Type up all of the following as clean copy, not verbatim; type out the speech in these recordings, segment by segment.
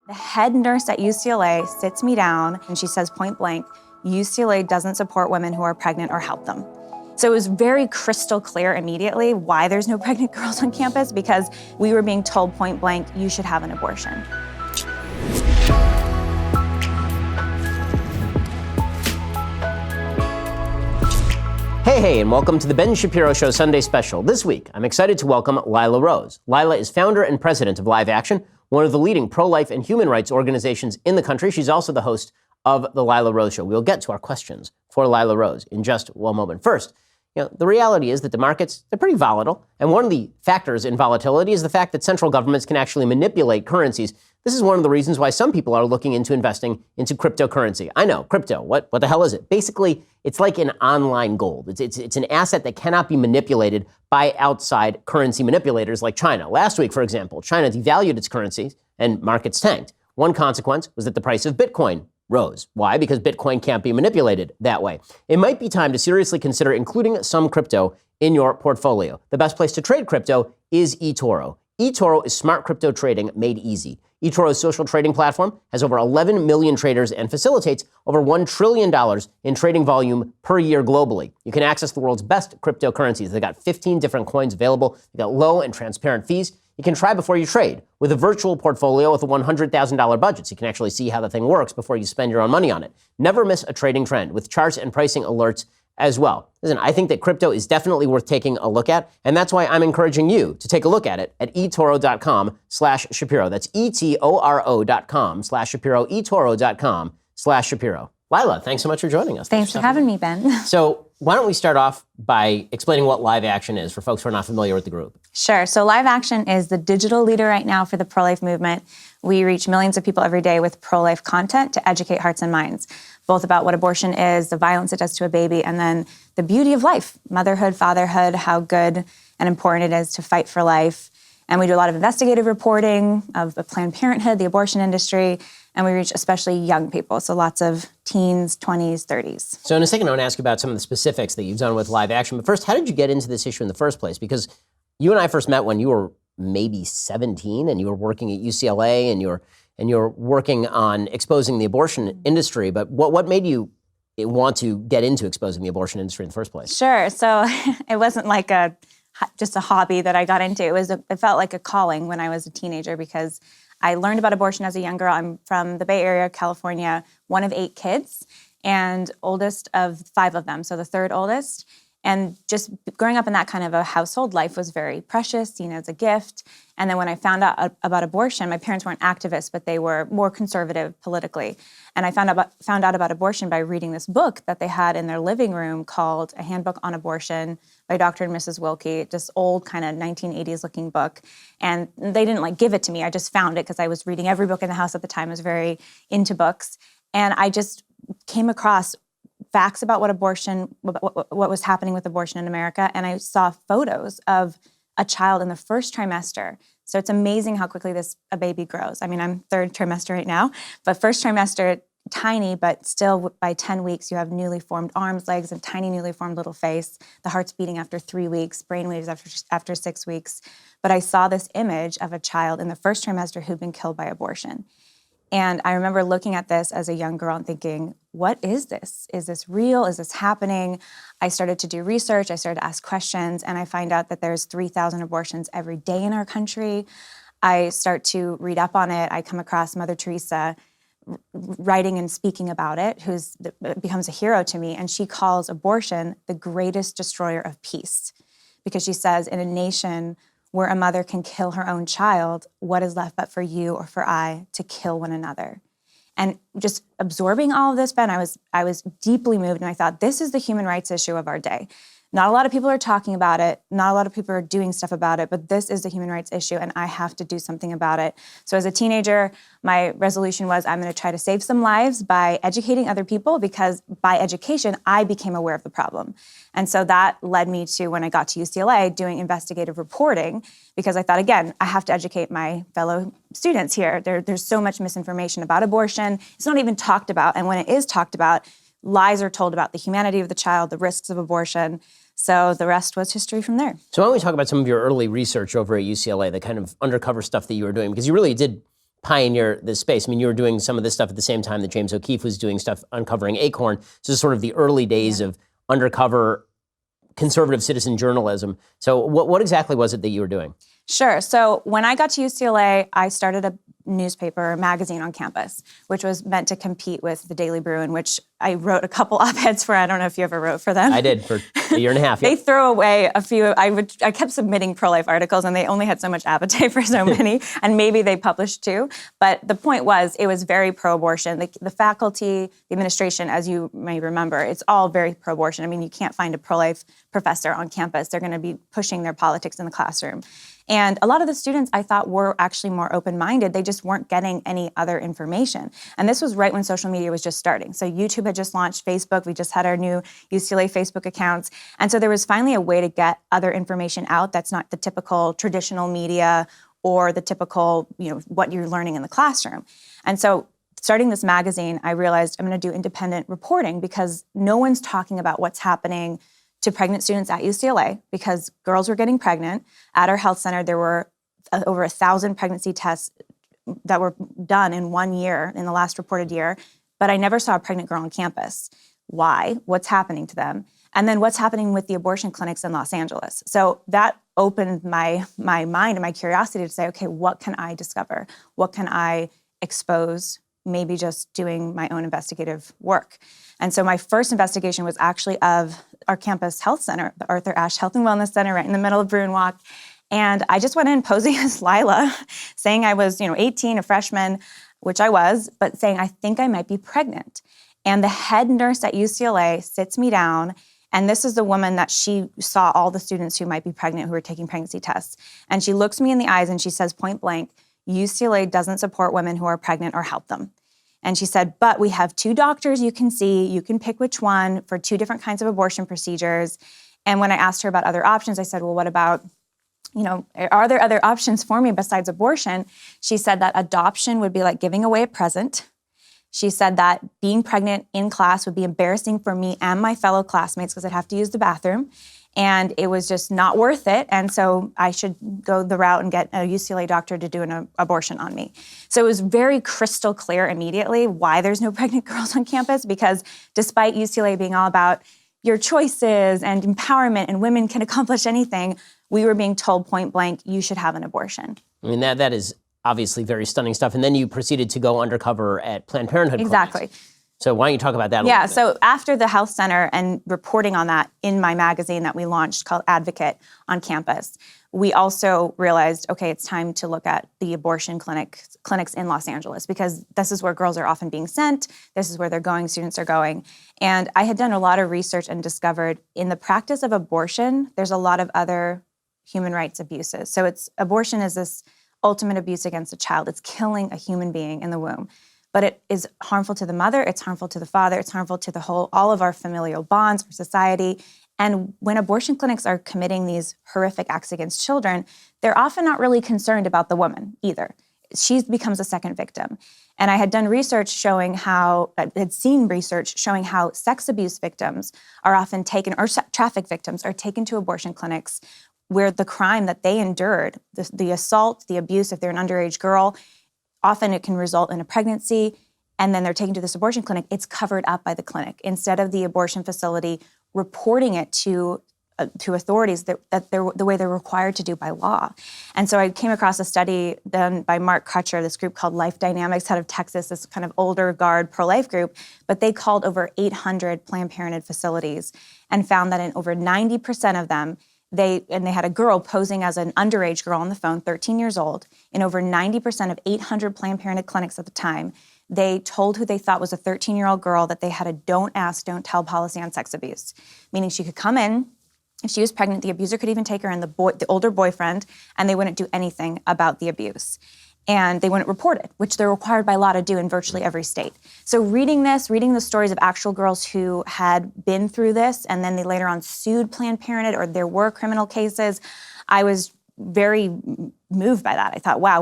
The head nurse at UCLA sits me down and she says point blank, UCLA doesn't support women who are pregnant or help them. So it was very crystal clear immediately why there's no pregnant girls on campus, because we were being told point blank, you should have an abortion. Hey, and welcome to the Ben Shapiro Show Sunday Special. This week, I'm excited to welcome Lila Rose. Lila is founder and president of Live Action, one of the leading pro-life and human rights organizations in the country. She's also the host of the Lila Rose Show. We'll get to our questions for Lila Rose in just one moment. First, the reality is that the markets, they're pretty volatile. And one of the factors in volatility is the fact that central governments can actually manipulate currencies. This is one of the reasons why some people are looking into investing into cryptocurrency. I know, crypto, what the hell is it? Basically, it's like an online gold. It's an asset that cannot be manipulated by outside currency manipulators like China. Last week, for example, China devalued its currency and markets tanked. One consequence was that the price of Bitcoin rose. Why? Because Bitcoin can't be manipulated that way. It might be time to seriously consider including some crypto in your portfolio. The best place to trade crypto is eToro. eToro is smart crypto trading made easy. eToro's social trading platform has over 11 million traders and facilitates over $1 trillion in trading volume per year globally. You can access the world's best cryptocurrencies. They've got 15 different coins available. They've got low and transparent fees. You can try before you trade with a virtual portfolio with a $100,000 budget, so you can actually see how the thing works before you spend your own money on it. Never miss a trading trend with charts and pricing alerts as well. Listen, I think that crypto is definitely worth taking a look at, and that's why I'm encouraging you to take a look at it at etoro.com/Shapiro. That's etoro.com/Shapiro, etoro.com/Shapiro. Lila, thanks so much for joining us. Thanks for having me, Ben. So why don't we start off by explaining what Live Action is for folks who are not familiar with the group? Sure. So Live Action is the digital leader right now for the pro-life movement. We reach millions of people every day with pro-life content to educate hearts and minds, both about what abortion is, the violence it does to a baby, and then the beauty of life, motherhood, fatherhood, how good and important it is to fight for life. And we do a lot of investigative reporting of Planned Parenthood, the abortion industry, and we reach especially young people, so lots of teens, 20s, 30s. So in a second, I want to ask you about some of the specifics that you've done with Live Action. But first, how did you get into this issue in the first place? Because you and I first met when you were maybe 17 and you were working at UCLA and you're working on exposing the abortion industry. But what made you want to get into exposing the abortion industry in the first place? Sure. So it wasn't like just a hobby that I got into. It felt like a calling when I was a teenager, because I learned about abortion as a young girl. I'm from the Bay Area, California, one of 8 kids, and oldest of 5 of them, so the third oldest. And just growing up in that kind of a household, life was very precious, seen as a gift. And then when I found out about abortion, my parents weren't activists, but they were more conservative politically. And I found out about abortion by reading this book that they had in their living room called A Handbook on Abortion by Dr. and Mrs. Wilkie, this old kind of 1980s looking book. And they didn't give it to me. I just found it because I was reading every book in the house at the time. I was very into books. And I just came across facts about what was happening with abortion in America. And I saw photos of a child in the first trimester. So it's amazing how quickly a baby grows. I mean, I'm 3rd trimester right now, but first trimester, tiny, but still by 10 weeks, you have newly formed arms, legs, and tiny newly formed little face. The heart's beating after 3 weeks, brainwaves after 6 weeks. But I saw this image of a child in the first trimester who'd been killed by abortion. And I remember looking at this as a young girl and thinking, what is this? Is this real? Is this happening? I started to do research. I started to ask questions, and I find out that there's 3,000 abortions every day in our country. I start to read up on it. I come across Mother Teresa writing and speaking about it, who becomes a hero to me, and she calls abortion the greatest destroyer of peace, because she says, in a nation where a mother can kill her own child, what is left but for you or for I to kill one another? And just absorbing all of this, Ben, I was deeply moved, and I thought, this is the human rights issue of our day. Not a lot of people are talking about it. Not a lot of people are doing stuff about it, but this is the human rights issue, and I have to do something about it. So as a teenager, my resolution was, I'm going to try to save some lives by educating other people, because by education, I became aware of the problem. And so that led me to, when I got to UCLA, doing investigative reporting, because I thought, again, I have to educate my fellow students here. There's so much misinformation about abortion. It's not even talked about, and when it is talked about, lies are told about the humanity of the child, the risks of abortion. So the rest was history from there. So why don't we talk about some of your early research over at UCLA, the kind of undercover stuff that you were doing, because you really did pioneer this space. I mean, you were doing some of this stuff at the same time that James O'Keefe was doing stuff uncovering Acorn. So this is sort of the early days of undercover conservative citizen journalism. So what exactly was it that you were doing? Sure. So when I got to UCLA, I started a newspaper, a magazine on campus, which was meant to compete with the Daily Bruin, which I wrote a couple op-eds for. I don't know if you ever wrote for them. I did for a year and a half. They throw away a few. I kept submitting pro-life articles, and they only had so much appetite for so many, and maybe they published too. But the point was, it was very pro-abortion. The faculty, the administration, as you may remember, it's all very pro-abortion. I mean, you can't find a pro-life professor on campus. They're going to be pushing their politics in the classroom. And a lot of the students, I thought, were actually more open-minded. They just weren't getting any other information. And this was right when social media was just starting. So YouTube had just launched, Facebook. We just had our new UCLA Facebook accounts. And so there was finally a way to get other information out that's not the typical traditional media or the typical, what you're learning in the classroom. And so starting this magazine, I realized I'm going to do independent reporting because no one's talking about what's happening to pregnant students at UCLA because girls were getting pregnant. At our health center, there were over 1,000 pregnancy tests that were done in 1 year, in the last reported year, but I never saw a pregnant girl on campus. Why? What's happening to them? And then what's happening with the abortion clinics in Los Angeles? So that opened my mind and my curiosity to say, okay, what can I discover? What can I expose? Maybe just doing my own investigative work. And so my first investigation was actually of our campus health center, the Arthur Ashe Health and Wellness Center, right in the middle of Bruin Walk. And I just went in posing as Lila, saying I was, 18, a freshman, which I was, but saying I think I might be pregnant. And the head nurse at UCLA sits me down, and this is the woman that she saw all the students who might be pregnant who were taking pregnancy tests. And she looks me in the eyes and she says point blank, UCLA doesn't support women who are pregnant or help them. And she said, but we have 2 doctors you can see. You can pick which one for 2 different kinds of abortion procedures. And when I asked her about other options, I said, well, what about, are there other options for me besides abortion? She said that adoption would be like giving away a present. She said that being pregnant in class would be embarrassing for me and my fellow classmates because I'd have to use the bathroom. And it was just not worth it. And so I should go the route and get a UCLA doctor to do an abortion on me. So it was very crystal clear immediately why there's no pregnant girls on campus, because despite UCLA being all about your choices and empowerment and women can accomplish anything, we were being told point blank, you should have an abortion. I mean, that is obviously very stunning stuff. And then you proceeded to go undercover at Planned Parenthood. Exactly. Clinics. So why don't you talk about that a little bit? So after the health center and reporting on that in my magazine that we launched called Advocate on campus, we also realized, okay, it's time to look at the abortion clinics in Los Angeles because this is where girls are often being sent. This is where they're going, students are going. And I had done a lot of research and discovered in the practice of abortion, there's a lot of other human rights abuses. So abortion is this ultimate abuse against a child. It's killing a human being in the womb. But it is harmful to the mother, it's harmful to the father, it's harmful to all of our familial bonds, our society. And when abortion clinics are committing these horrific acts against children, they're often not really concerned about the woman either. She becomes a second victim. And I had done research showing how sex abuse victims are often taken, or traffic victims are taken to abortion clinics where the crime that they endured, the assault, the abuse, if they're an underage girl, often it can result in a pregnancy, and then they're taken to this abortion clinic. It's covered up by the clinic instead of the abortion facility reporting it to authorities that they're the way they're required to do by law. And so I came across a study done by Mark Crutcher, this group called Life Dynamics out of Texas, this kind of older guard pro-life group, but they called over 800 Planned Parenthood facilities and found that in over 90% of them, they had a girl posing as an underage girl on the phone, 13 years old. In over 90% of 800 Planned Parenthood clinics at the time, they told who they thought was a 13-year-old girl that they had a don't ask, don't tell policy on sex abuse, meaning she could come in. If she was pregnant, the abuser could even take her and the older boyfriend, and they wouldn't do anything about the abuse. And they wouldn't report it, which they're required by law to do in virtually every state. So reading the stories of actual girls who had been through this, and then they later on sued Planned Parenthood, or there were criminal cases, I was very moved by that. I thought, wow,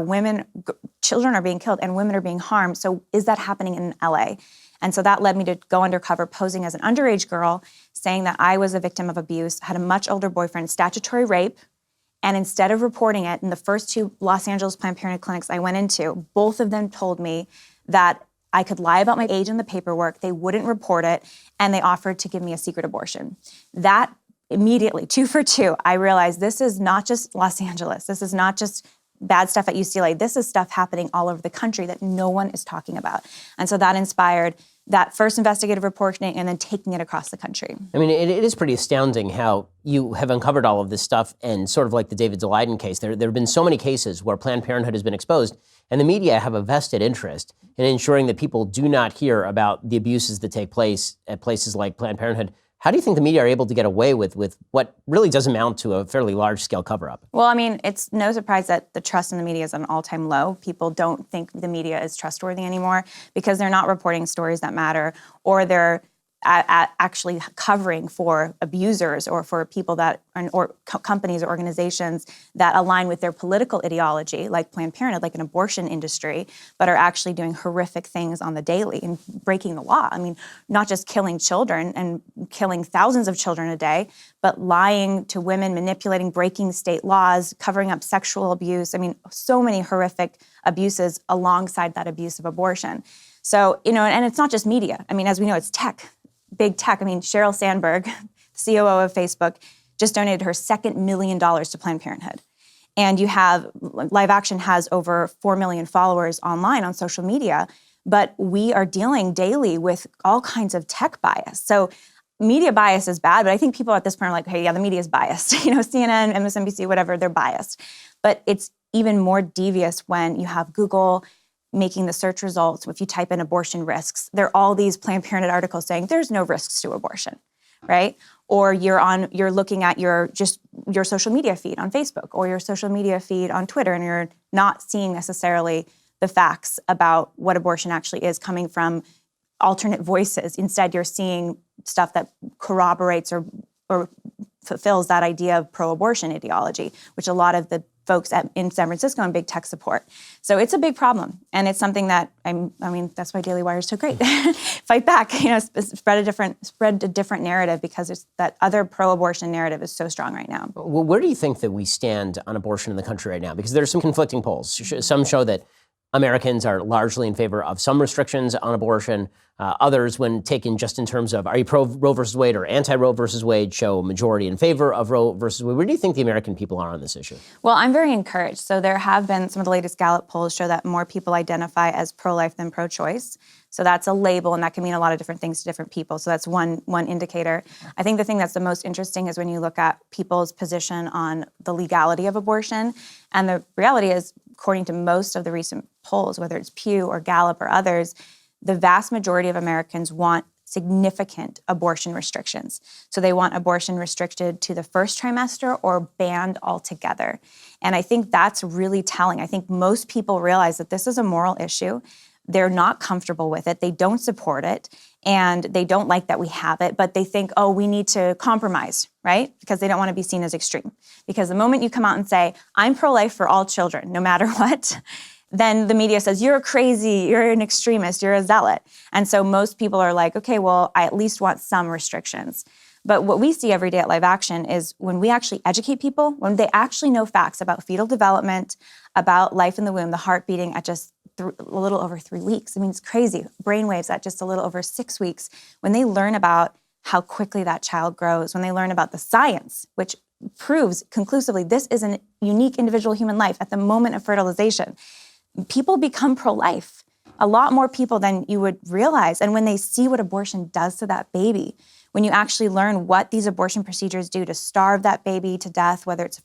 children are being killed and women are being harmed. So is that happening in LA? And so that led me to go undercover posing as an underage girl, saying that I was a victim of abuse, had a much older boyfriend, statutory rape, And instead of reporting it, in the first 2 Los Angeles Planned Parenthood clinics I went into, both of them told me that I could lie about my age in the paperwork, they wouldn't report it, and they offered to give me a secret abortion. That immediately, 2 for 2, I realized this is not just Los Angeles. This is not just bad stuff at UCLA. This is stuff happening all over the country that no one is talking about. And so that inspired that first investigative reporting and then taking it across the country. I mean, it is pretty astounding how you have uncovered all of this stuff, and sort of like the David Daleiden case, there have been so many cases where Planned Parenthood has been exposed, and the media have a vested interest in ensuring that people do not hear about the abuses that take place at places like Planned Parenthood. How do you think the media are able to get away with what really does amount to a fairly large-scale cover-up? Well, I mean, it's no surprise that the trust in the media is at an all-time low. People don't think the media is trustworthy anymore because they're not reporting stories that matter, or they're actually covering for abusers or for people that or companies or organizations that align with their political ideology, like Planned Parenthood, like an abortion industry, but are actually doing horrific things on the daily and breaking the law. I mean, not just killing children and killing thousands of children a day, but lying to women, manipulating, breaking state laws, covering up sexual abuse. I mean, so many horrific abuses alongside that abuse of abortion. So, and it's not just media. I mean, as we know, it's tech. Big tech. I mean, Sheryl Sandberg, COO of Facebook, just donated her second $1 million to Planned Parenthood. And you have, Live Action has over 4 million followers online on social media, but we are dealing daily with all kinds of tech bias. So media bias is bad, but I think people at this point are like, hey, yeah, the media is biased. CNN, MSNBC, whatever, they're biased. But it's even more devious when you have Google making the search results. If you type in abortion risks, there are all these Planned Parenthood articles saying there's no risks to abortion, right? Or you're looking at your social media feed on Facebook or your social media feed on Twitter, and you're not seeing necessarily the facts about what abortion actually is coming from alternate voices. Instead, you're seeing stuff that corroborates or fulfills that idea of pro-abortion ideology, which a lot of the folks in San Francisco and big tech support. So it's a big problem. And it's something that, that's why Daily Wire is so great. Fight back, spread a different narrative, because it's that other pro-abortion narrative is so strong right now. Well, where do you think that we stand on abortion in the country right now? Because there's some conflicting polls. Some show that Americans are largely in favor of some restrictions on abortion. Others, when taken just in terms of are you pro-Roe versus Wade or anti-Roe versus Wade, show a majority in favor of Roe versus Wade. Where do you think the American people are on this issue? Well, I'm very encouraged. So there have been some of the latest Gallup polls show that more people identify as pro-life than pro-choice. So that's a label, and that can mean a lot of different things to different people. So that's one indicator. I think the thing that's the most interesting is when you look at people's position on the legality of abortion. And the reality is, according to most of the recent polls, whether it's Pew or Gallup or others, the vast majority of Americans want significant abortion restrictions. So they want abortion restricted to the first trimester or banned altogether. And I think that's really telling. I think most people realize that this is a moral issue. They're not comfortable with it. They don't support it. And they don't like that we have it. But they think, oh, we need to compromise, right? Because they don't want to be seen as extreme. Because the moment you come out and say, I'm pro-life for all children, no matter what, then the media says, you're crazy, you're an extremist, you're a zealot. And so most people are like, okay, well, I at least want some restrictions. But what we see every day at Live Action is when we actually educate people, when they actually know facts about fetal development, about life in the womb, the heart beating at just a little over 3 weeks. I mean, it's crazy. Brainwaves at just a little over 6 weeks. When they learn about how quickly that child grows, when they learn about the science, which proves conclusively this is a unique individual human life at the moment of fertilization, people become pro-life. A lot more people than you would realize. And when they see what abortion does to that baby, when you actually learn what these abortion procedures do to starve that baby to death, whether it's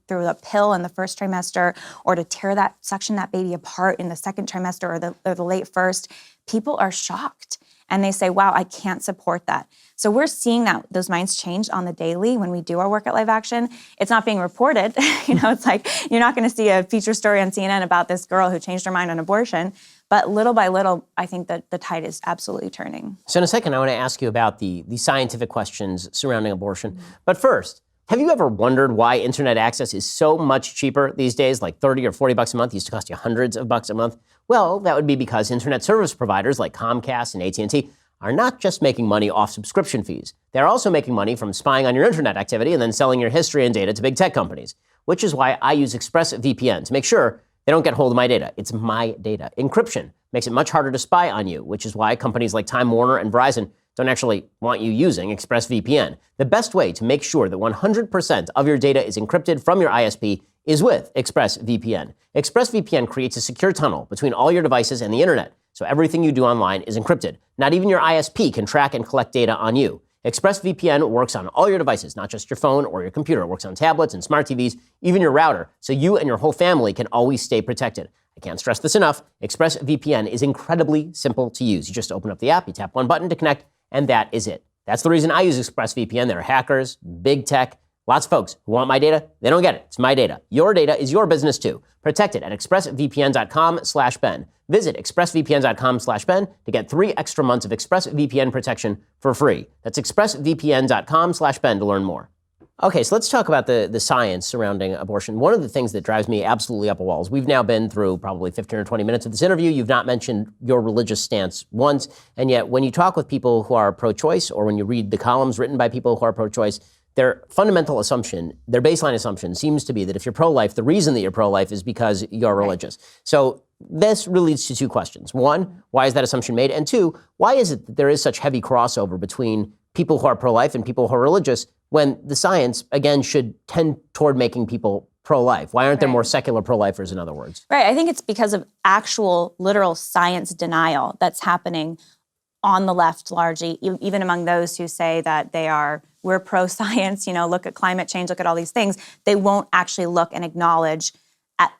through a pill in the first trimester or to section that baby apart in the second trimester or the late first, people are shocked. And they say, wow, I can't support that. So we're seeing that those minds change on the daily when we do our work at Live Action. It's not being reported. It's like you're not going to see a feature story on CNN about this girl who changed her mind on abortion. But little by little, I think that the tide is absolutely turning. So in a second, I want to ask you about the scientific questions surrounding abortion. Mm-hmm. But first, have you ever wondered why internet access is so much cheaper these days, like $30 or $40 a month? It used to cost you hundreds of bucks a month. Well, that would be because internet service providers like Comcast and AT&T are not just making money off subscription fees. They're also making money from spying on your internet activity and then selling your history and data to big tech companies. which is why I use Expressvpn to make sure they don't get hold of my data. It's my data. Encryption makes it much harder to spy on you, which is why companies like Time Warner and Verizon don't actually want you using Expressvpn. The best way to make sure that 100% of your data is encrypted from your ISP is with Expressvpn. Expressvpn creates a secure tunnel between all your devices and the internet, so everything you do online is encrypted. Not even your ISP can track and collect data on you. Expressvpn works on all your devices, not just your phone or your computer. It works on tablets and smart TVs, even your router, so you and your whole family can always stay protected. I can't stress this enough. Expressvpn is incredibly simple to use. You just open up the app, you tap one button to connect, and that is it. That's the reason I use Expressvpn. There are hackers, big tech, lots of folks who want my data. They don't get it. It's my data. Your data is your business too. Protect it at expressvpn.com/Ben. Visit expressvpn.com/Ben to get 3 extra months of ExpressVPN protection for free. That's expressvpn.com/Ben to learn more. Okay, so let's talk about the science surrounding abortion. One of the things that drives me absolutely up a wall is we've now been through probably 15 or 20 minutes of this interview. You've not mentioned your religious stance once, and yet when you talk with people who are pro-choice or when you read the columns written by people who are pro-choice, their fundamental assumption, their baseline assumption seems to be that if you're pro-life, the reason that you're pro-life is because you're religious. So this really leads to 2 questions. 1, why is that assumption made? And 2, why is it that there is such heavy crossover between people who are pro-life and people who are religious when the science, again, should tend toward making people pro-life? Why aren't there more secular pro-lifers, in other words? Right. I think it's because of actual, literal science denial that's happening on the left largely, even among those who say that we're pro-science, look at climate change, look at all these things. They won't actually look and acknowledge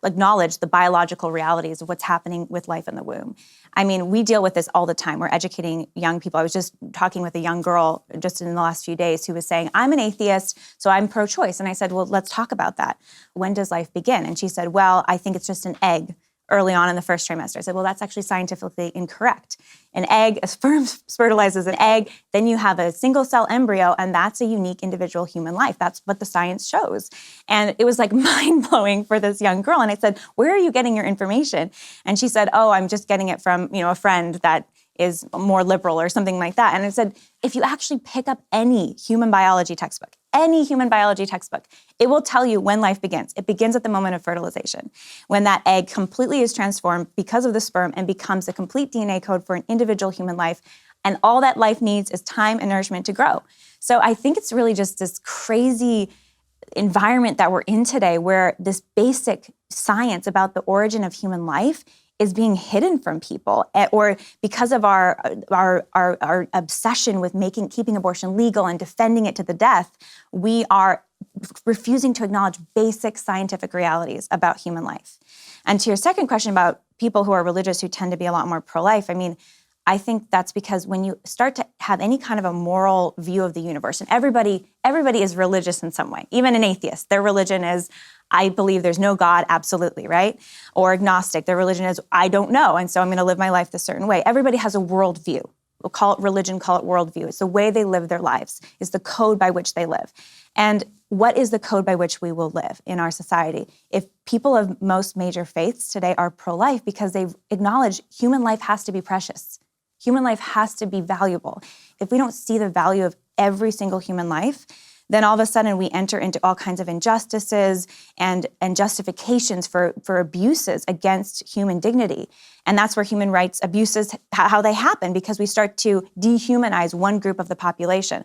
the biological realities of what's happening with life in the womb. I mean, we deal with this all the time. We're educating young people. I was just talking with a young girl just in the last few days who was saying, I'm an atheist, so I'm pro-choice. And I said, well, let's talk about that. When does life begin? And she said, well, I think it's just an egg early on in the first trimester. I said, well, that's actually scientifically incorrect. An egg, a sperm fertilizes an egg, then you have a single cell embryo, and that's a unique individual human life. That's what the science shows. And it was like mind-blowing for this young girl. And I said, where are you getting your information? And she said, oh, I'm just getting it from, a friend that is more liberal or something like that. And I said, if you actually pick up any human biology textbook, it will tell you when life begins. It begins at the moment of fertilization, when that egg completely is transformed because of the sperm and becomes a complete DNA code for an individual human life. And all that life needs is time and nourishment to grow. So I think it's really just this crazy environment that we're in today where this basic science about the origin of human life is being hidden from people, or because of our obsession with keeping abortion legal and defending it to the death, we are refusing to acknowledge basic scientific realities about human life. And to your second question about people who are religious who tend to be a lot more pro-life, I mean, I think that's because when you start to have any kind of a moral view of the universe, and everybody is religious in some way, even an atheist, their religion is, I believe there's no God, absolutely, right? Or agnostic, their religion is, I don't know, and so I'm going to live my life this certain way. Everybody has a worldview. We'll call it religion, call it worldview. It's the way they live their lives. It's the code by which they live. And what is the code by which we will live in our society? If people of most major faiths today are pro-life because they've acknowledged human life has to be precious. Human life has to be valuable. If we don't see the value of every single human life, then all of a sudden we enter into all kinds of injustices and justifications for abuses against human dignity. And that's where human rights abuses, how they happen, because we start to dehumanize one group of the population,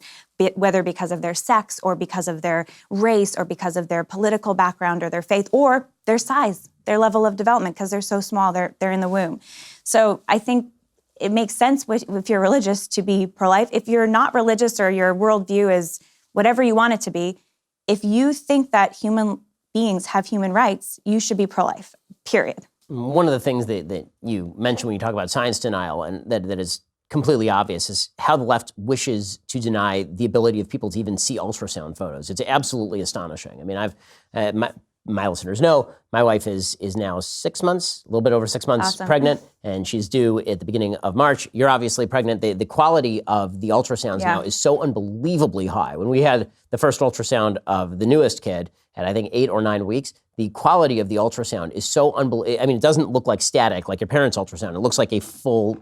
whether because of their sex or because of their race or because of their political background or their faith or their size, their level of development, because they're so small, they're in the womb. So I think it makes sense if you're religious to be pro-life. If you're not religious or your worldview is whatever you want it to be, if you think that human beings have human rights, you should be pro-life, period. One of the things that you mentioned when you talk about science denial, and that is completely obvious, is how the left wishes to deny the ability of people to even see ultrasound photos. It's absolutely astonishing. I mean, my listeners know my wife is now 6 months, a little bit over 6 months pregnant, and she's due at the beginning of March. You're obviously pregnant. The quality of the ultrasounds now is so unbelievably high. When we had the first ultrasound of the newest kid at, I think, 8 or 9 weeks, the quality of the ultrasound is so unbelievable. I mean, it doesn't look like static, like your parents' ultrasound. It looks like a full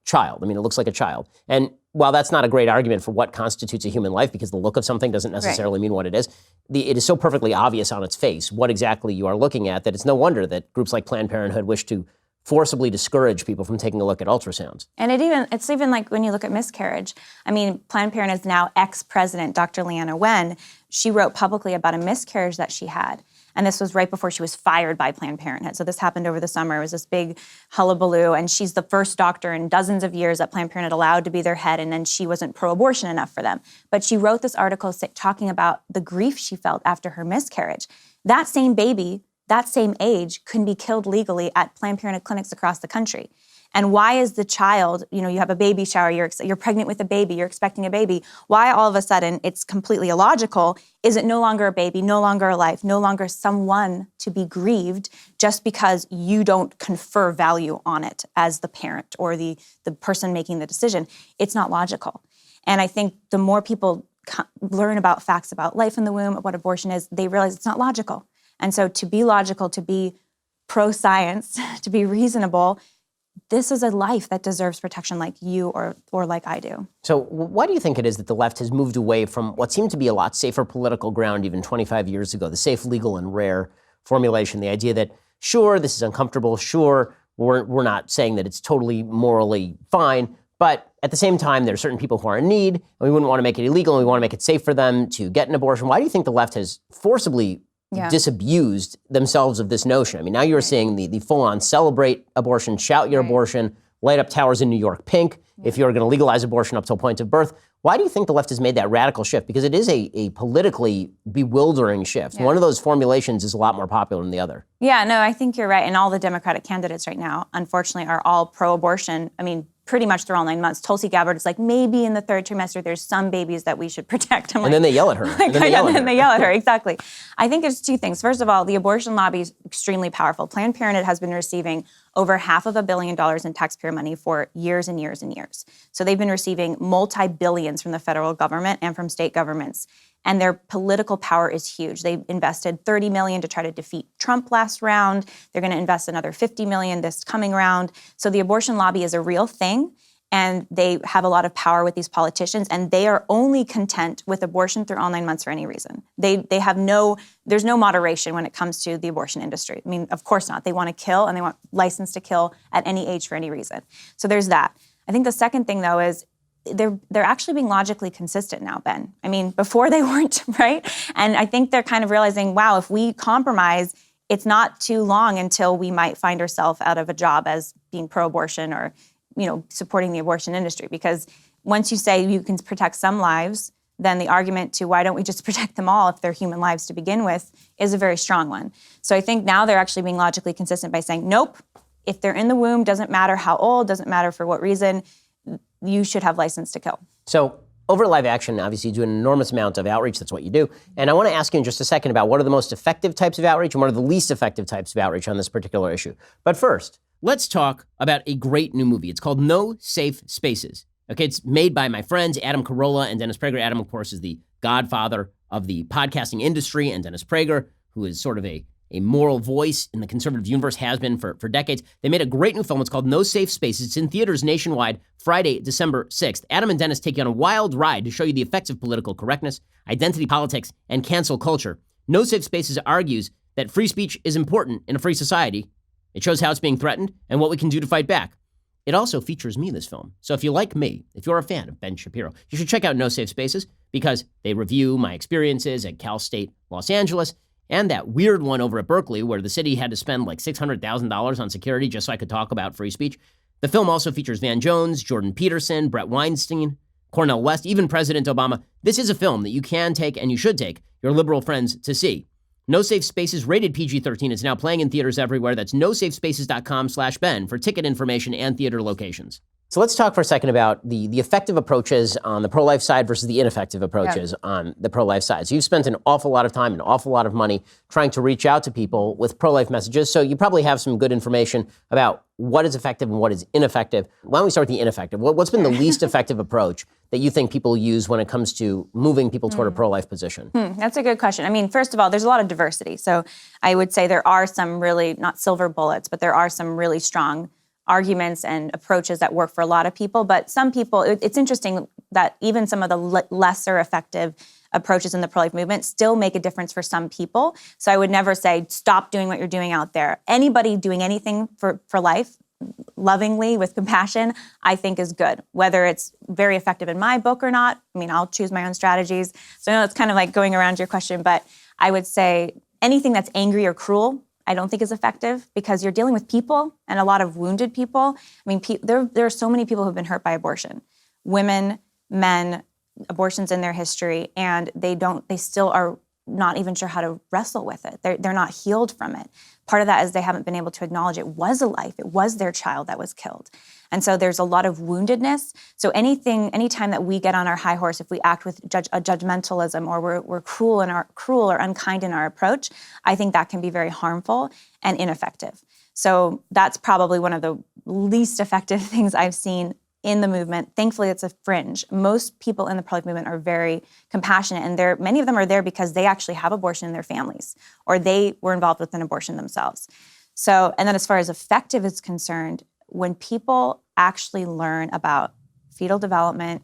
child. I mean, it looks like a child. And while that's not a great argument for what constitutes a human life, because the look of something doesn't necessarily mean what it is, it is so perfectly obvious on its face what exactly you are looking at that it's no wonder that groups like Planned Parenthood wish to forcibly discourage people from taking a look at ultrasounds. And it's even like when you look at miscarriage. I mean, Planned Parenthood's now ex-president, Dr. Leana Wen, she wrote publicly about a miscarriage that she had. And this was right before she was fired by Planned Parenthood. So this happened over the summer. It was this big hullabaloo. And she's the first doctor in dozens of years that Planned Parenthood allowed to be their head. And then she wasn't pro-abortion enough for them. But she wrote this article talking about the grief she felt after her miscarriage. That same baby, that same age, couldn't be killed legally at Planned Parenthood clinics across the country. And why is the child, you have a baby shower, you're pregnant with a baby, you're expecting a baby, why all of a sudden it's completely illogical? Is it no longer a baby, no longer a life, no longer someone to be grieved just because you don't confer value on it as the parent or the person making the decision? It's not logical. And I think the more people learn about facts about life in the womb, what abortion is, they realize it's not logical. And so to be logical, to be pro-science, to be reasonable, this is a life that deserves protection like you or like I do. So why do you think it is that the left has moved away from what seemed to be a lot safer political ground even 25 years ago, the safe, legal, and rare formulation, the idea that, sure, this is uncomfortable, sure, we're not saying that it's totally morally fine, but at the same time, there are certain people who are in need, and we wouldn't want to make it illegal, and we want to make it safe for them to get an abortion. Why do you think the left has forcibly disabused themselves of this notion? I mean, now you're seeing the full-on celebrate abortion, shout your abortion, light up towers in New York pink, if you're going to legalize abortion up till point of birth. Why do you think the left has made that radical shift? Because it is a politically bewildering shift. One of those formulations is a lot more popular than the other. Yeah, no, I think you're right. And all the Democratic candidates right now, unfortunately, are all pro-abortion. I mean, pretty much through all 9 months. Tulsi Gabbard is like, maybe in the third trimester, there's some babies that we should protect. And then they yell at her. And then they yell at her, exactly. I think there's two things. First of all, the abortion lobby is extremely powerful. Planned Parenthood has been receiving over $500 million in taxpayer money for years and years and years. So they've been receiving multi-billions from the federal government and from state governments. And their political power is huge. They invested $30 million to try to defeat Trump last round. They're going to invest another $50 million this coming round. So the abortion lobby is a real thing, and they have a lot of power with these politicians, and they are only content with abortion through all 9 months for any reason. There's no moderation when it comes to the abortion industry. I mean, of course not. They want to kill, and they want license to kill at any age for any reason. So there's that. I think the second thing, though, is they're actually being logically consistent now, Ben. I mean, before they weren't, right? And I think they're kind of realizing, wow, if we compromise, it's not too long until we might find ourselves out of a job as being pro-abortion or, supporting the abortion industry. Because once you say you can protect some lives, then the argument to why don't we just protect them all if they're human lives to begin with is a very strong one. So I think now they're actually being logically consistent by saying, nope, if they're in the womb, doesn't matter how old, doesn't matter for what reason, you should have license to kill. So over at Live Action, obviously you do an enormous amount of outreach. That's what you do. And I want to ask you in just a second about what are the most effective types of outreach and what are the least effective types of outreach on this particular issue. But first, let's talk about a great new movie. It's called No Safe Spaces. Okay, it's made by my friends Adam Carolla and Dennis Prager. Adam, of course, is the godfather of the podcasting industry, and Dennis Prager, who is sort of a moral voice in the conservative universe, has been for decades. They made a great new film. It's called No Safe Spaces. It's in theaters nationwide Friday, December 6th. Adam and Dennis take you on a wild ride to show you the effects of political correctness, identity politics, and cancel culture. No Safe Spaces argues that free speech is important in a free society. It shows how it's being threatened and what we can do to fight back. It also features me, this film. So if you like me, if you're a fan of Ben Shapiro, you should check out No Safe Spaces because they review my experiences at Cal State Los Angeles and that weird one over at Berkeley where the city had to spend like $600,000 on security just so I could talk about free speech. The film also features Van Jones, Jordan Peterson, Brett Weinstein, Cornel West, even President Obama. This is a film that you can take and you should take your liberal friends to see. No Safe Spaces, rated PG-13, is now playing in theaters everywhere. That's nosafespaces.com/Ben for ticket information and theater locations. So let's talk for a second about the effective approaches on the pro-life side versus the ineffective approaches on the pro-life side. So you've spent an awful lot of time, an awful lot of money trying to reach out to people with pro-life messages. So you probably have some good information about what is effective and what is ineffective. Why don't we start with the ineffective? What's been the least effective approach that you think people use when it comes to moving people toward a pro-life position? That's a good question. I mean, first of all, there's a lot of diversity. So I would say there are some really, not silver bullets, but there are some really strong arguments and approaches that work for a lot of people. But some people, it's interesting that even some of the lesser effective approaches in the pro-life movement still make a difference for some people. So I would never say, stop doing what you're doing out there. Anybody doing anything for life, lovingly, with compassion, I think is good. Whether it's very effective in my book or not, I mean, I'll choose my own strategies. So I know it's kind of like going around your question, but I would say anything that's angry or cruel, I don't think is effective, because you're dealing with people and a lot of wounded people. I mean, there are so many people who've been hurt by abortion. Women, men, abortions in their history, and they still are not even sure how to wrestle with it. They're not healed from it. Part of that is they haven't been able to acknowledge it was a life. It was their child that was killed. And so there's a lot of woundedness. So anytime that we get on our high horse, if we act with a judgmentalism, or we're cruel or unkind in our approach, I think that can be very harmful and ineffective. So that's probably one of the least effective things I've seen in the movement. Thankfully, it's a fringe. Most people in the pro-life movement are very compassionate, and many of them are there because they actually have abortion in their families, or they were involved with an abortion themselves. So, and then as far as effective is concerned, when people actually learn about fetal development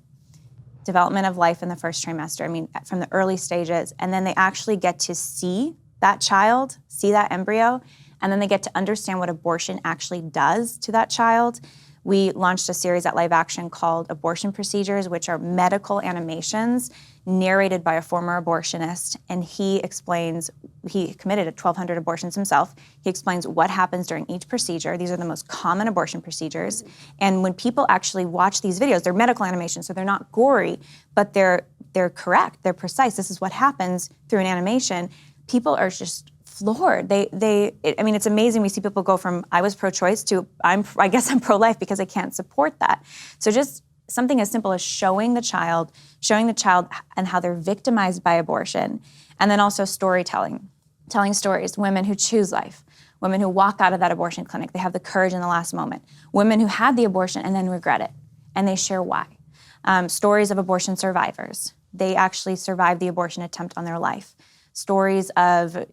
of life in the first trimester, I mean, from the early stages, and then they actually get to see that child, see that embryo, and then they get to understand what abortion actually does to that child. We launched a series at Live Action called Abortion Procedures, which are medical animations narrated by a former abortionist. And he committed 1,200 abortions himself. He explains what happens during each procedure. These are the most common abortion procedures. And when people actually watch these videos, they're medical animations, so they're not gory, but they're correct, they're precise. This is what happens through an animation. People are just floored. I mean, it's amazing. We see people go from, I was pro-choice to, I guess I'm pro-life because I can't support that. So just something as simple as showing the child and how they're victimized by abortion. And then also storytelling, telling stories, women who choose life, women who walk out of that abortion clinic, they have the courage in the last moment, women who had the abortion and then regret it, and they share why. Stories of abortion survivors. They actually survived the abortion attempt on their life. Stories of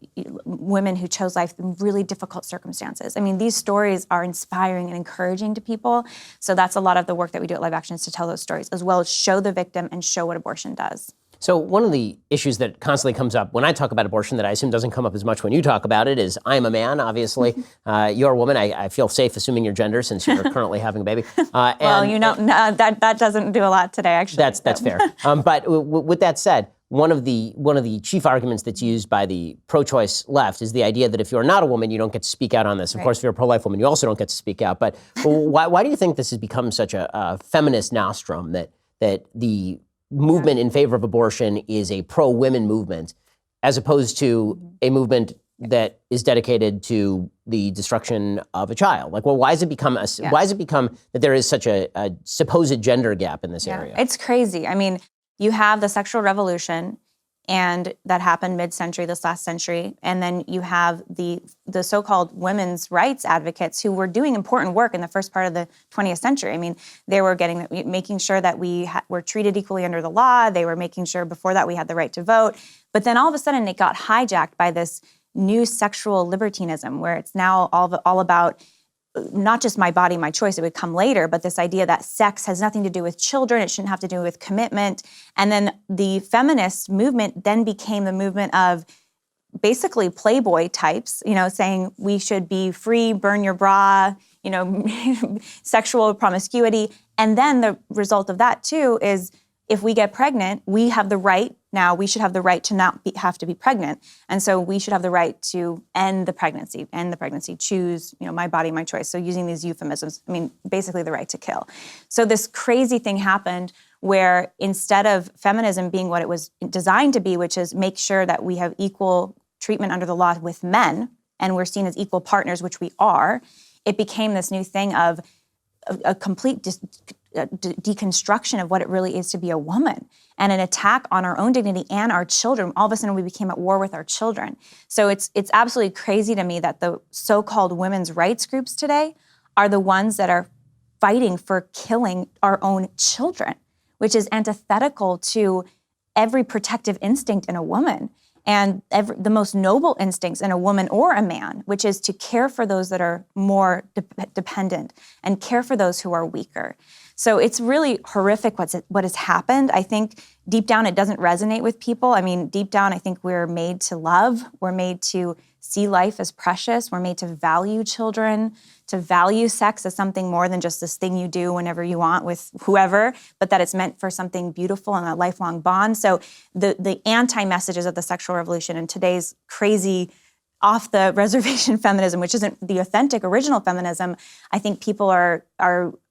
women who chose life in really difficult circumstances. I mean, these stories are inspiring and encouraging to people. So that's a lot of the work that we do at Live Action, is to tell those stories, as well as show the victim and show what abortion does. So one of the issues that constantly comes up when I talk about abortion that I assume doesn't come up as much when you talk about it is, I'm a man, obviously. You're a woman. I feel safe assuming your gender since you're currently having a baby. Well, that doesn't do a lot today, actually. That's fair. But with that said, one of the chief arguments that's used by the pro-choice left is the idea that if you're not a woman, you don't get to speak out on this. Of course, if you're a pro-life woman, you also don't get to speak out. But why do you think this has become such a feminist nostrum, that the movement in favor of abortion is a pro-women movement, as opposed to a movement that is dedicated to the destruction of a child? Like, well, why has it become that there is such a supposed gender gap in this area? It's crazy. I mean, you have the sexual revolution, and that happened mid-century, this last century, and then you have the so-called women's rights advocates who were doing important work in the first part of the 20th century. I mean, they were making sure that we were treated equally under the law. They were making sure before that we had the right to vote. But then all of a sudden it got hijacked by this new sexual libertinism, where it's now all about not just my body, my choice, it would come later, but this idea that sex has nothing to do with children, it shouldn't have to do with commitment. And then the feminist movement then became the movement of basically Playboy types, saying we should be free, burn your bra, sexual promiscuity. And then the result of that too is, if we get pregnant, we have the right, now we should have the right to not have to be pregnant. And so we should have the right to end the pregnancy, choose, my body, my choice. So using these euphemisms, basically the right to kill. So this crazy thing happened where instead of feminism being what it was designed to be, which is make sure that we have equal treatment under the law with men, and we're seen as equal partners, which we are, it became this new thing of a complete deconstruction of what it really is to be a woman, and an attack on our own dignity and our children. All of a sudden, we became at war with our children. So it's absolutely crazy to me that the so-called women's rights groups today are the ones that are fighting for killing our own children, which is antithetical to every protective instinct in a woman. and the most noble instincts in a woman or a man, which is to care for those that are more dependent and care for those who are weaker. So it's really horrific what has happened. I think deep down it doesn't resonate with people. I mean, deep down I think we're made to love. We're made to see life as precious. We're made to value children, to value sex as something more than just this thing you do whenever you want with whoever, but that it's meant for something beautiful and a lifelong bond. So the anti-messages of the sexual revolution and today's crazy off the reservation feminism, which isn't the authentic original feminism, I think people are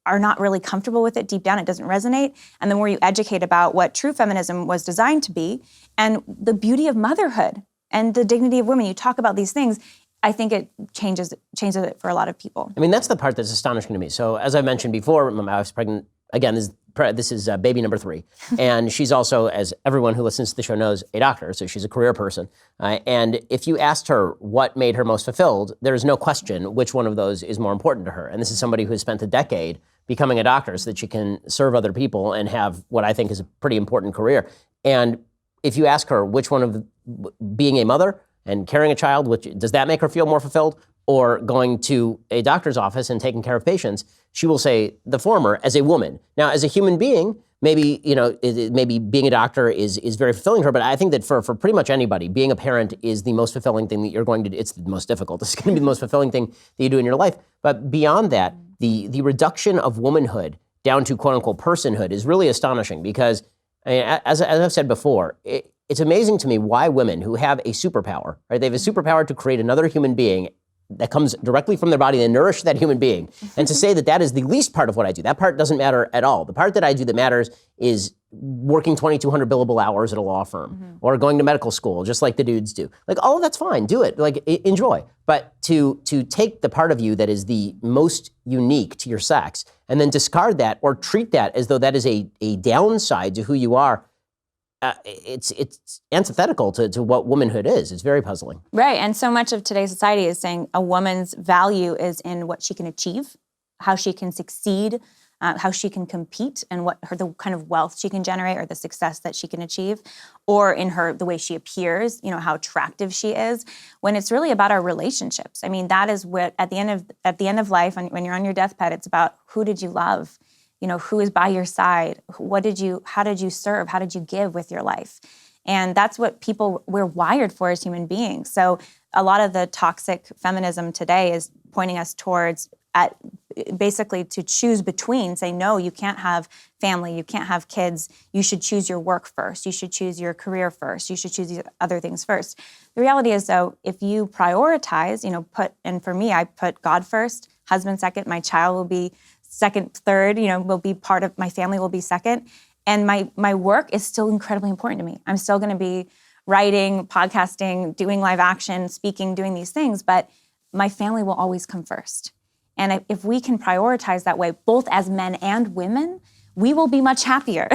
not really comfortable with it. Deep down, it doesn't resonate. And the more you educate about what true feminism was designed to be and the beauty of motherhood and the dignity of women, you talk about these things, I think it changes it for a lot of people. I mean, that's the part that's astonishing to me. So as I mentioned before, my wife's pregnant. Again, this is baby number 3. And she's also, as everyone who listens to the show knows, a doctor. So she's a career person. And if you asked her what made her most fulfilled, there is no question which one of those is more important to her. And this is somebody who has spent a decade becoming a doctor so that she can serve other people and have what I think is a pretty important career. And if you ask her which one of being a mother and carrying a child, does that make her feel more fulfilled, or going to a doctor's office and taking care of patients, she will say the former as a woman. Now, as a human being, maybe being a doctor is very fulfilling to her, but I think that for pretty much anybody, being a parent is the most fulfilling thing that you're going to do. It's the most difficult. It's going to be the most fulfilling thing that you do in your life. But beyond that, the reduction of womanhood down to quote unquote personhood is really astonishing because, as I've said before, it's amazing to me why women who have a superpower, right? They have a superpower to create another human being that comes directly from their body and nourish that human being. And to say that that is the least part of what I do, that part doesn't matter at all. The part that I do that matters is working 2,200 billable hours at a law firm or going to medical school, just like the dudes do. Like, all of that's fine, do it, like enjoy. But to take the part of you that is the most unique to your sex and then discard that or treat that as though that is a downside to who you are, it's antithetical to what womanhood is. It's very puzzling. Right, and so much of today's society is saying a woman's value is in what she can achieve, how she can succeed, how she can compete, and the kind of wealth she can generate or the success that she can achieve, or in the way she appears, how attractive she is. When it's really about our relationships. I mean, that is what at the end of life, when you're on your deathbed, it's about who did you love. Who is by your side? How did you serve? How did you give with your life? And that's what we're wired for as human beings. So a lot of the toxic feminism today is pointing us towards basically to choose between, say, no, you can't have family, you can't have kids, you should choose your work first, you should choose your career first, you should choose these other things first. The reality is, though, if you prioritize, and for me, I put God first, husband second, my child will be second, third, will be part of my family, will be second. And my work is still incredibly important to me. I'm still going to be writing, podcasting, doing live action, speaking, doing these things, but my family will always come first. And if we can prioritize that way, both as men and women, we will be much happier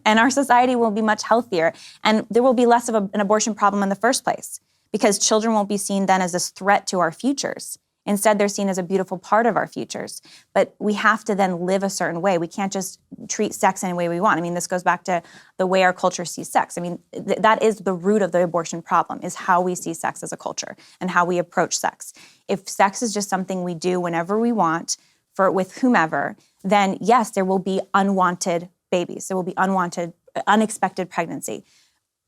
and our society will be much healthier. And there will be less of an abortion problem in the first place because children won't be seen then as this threat to our futures. Instead, they're seen as a beautiful part of our futures. But we have to then live a certain way. We can't just treat sex any way we want. I mean, this goes back to the way our culture sees sex. I mean, that is the root of the abortion problem, is how we see sex as a culture and how we approach sex. If sex is just something we do whenever we want, with whomever, then yes, there will be unwanted babies. There will be unexpected pregnancy.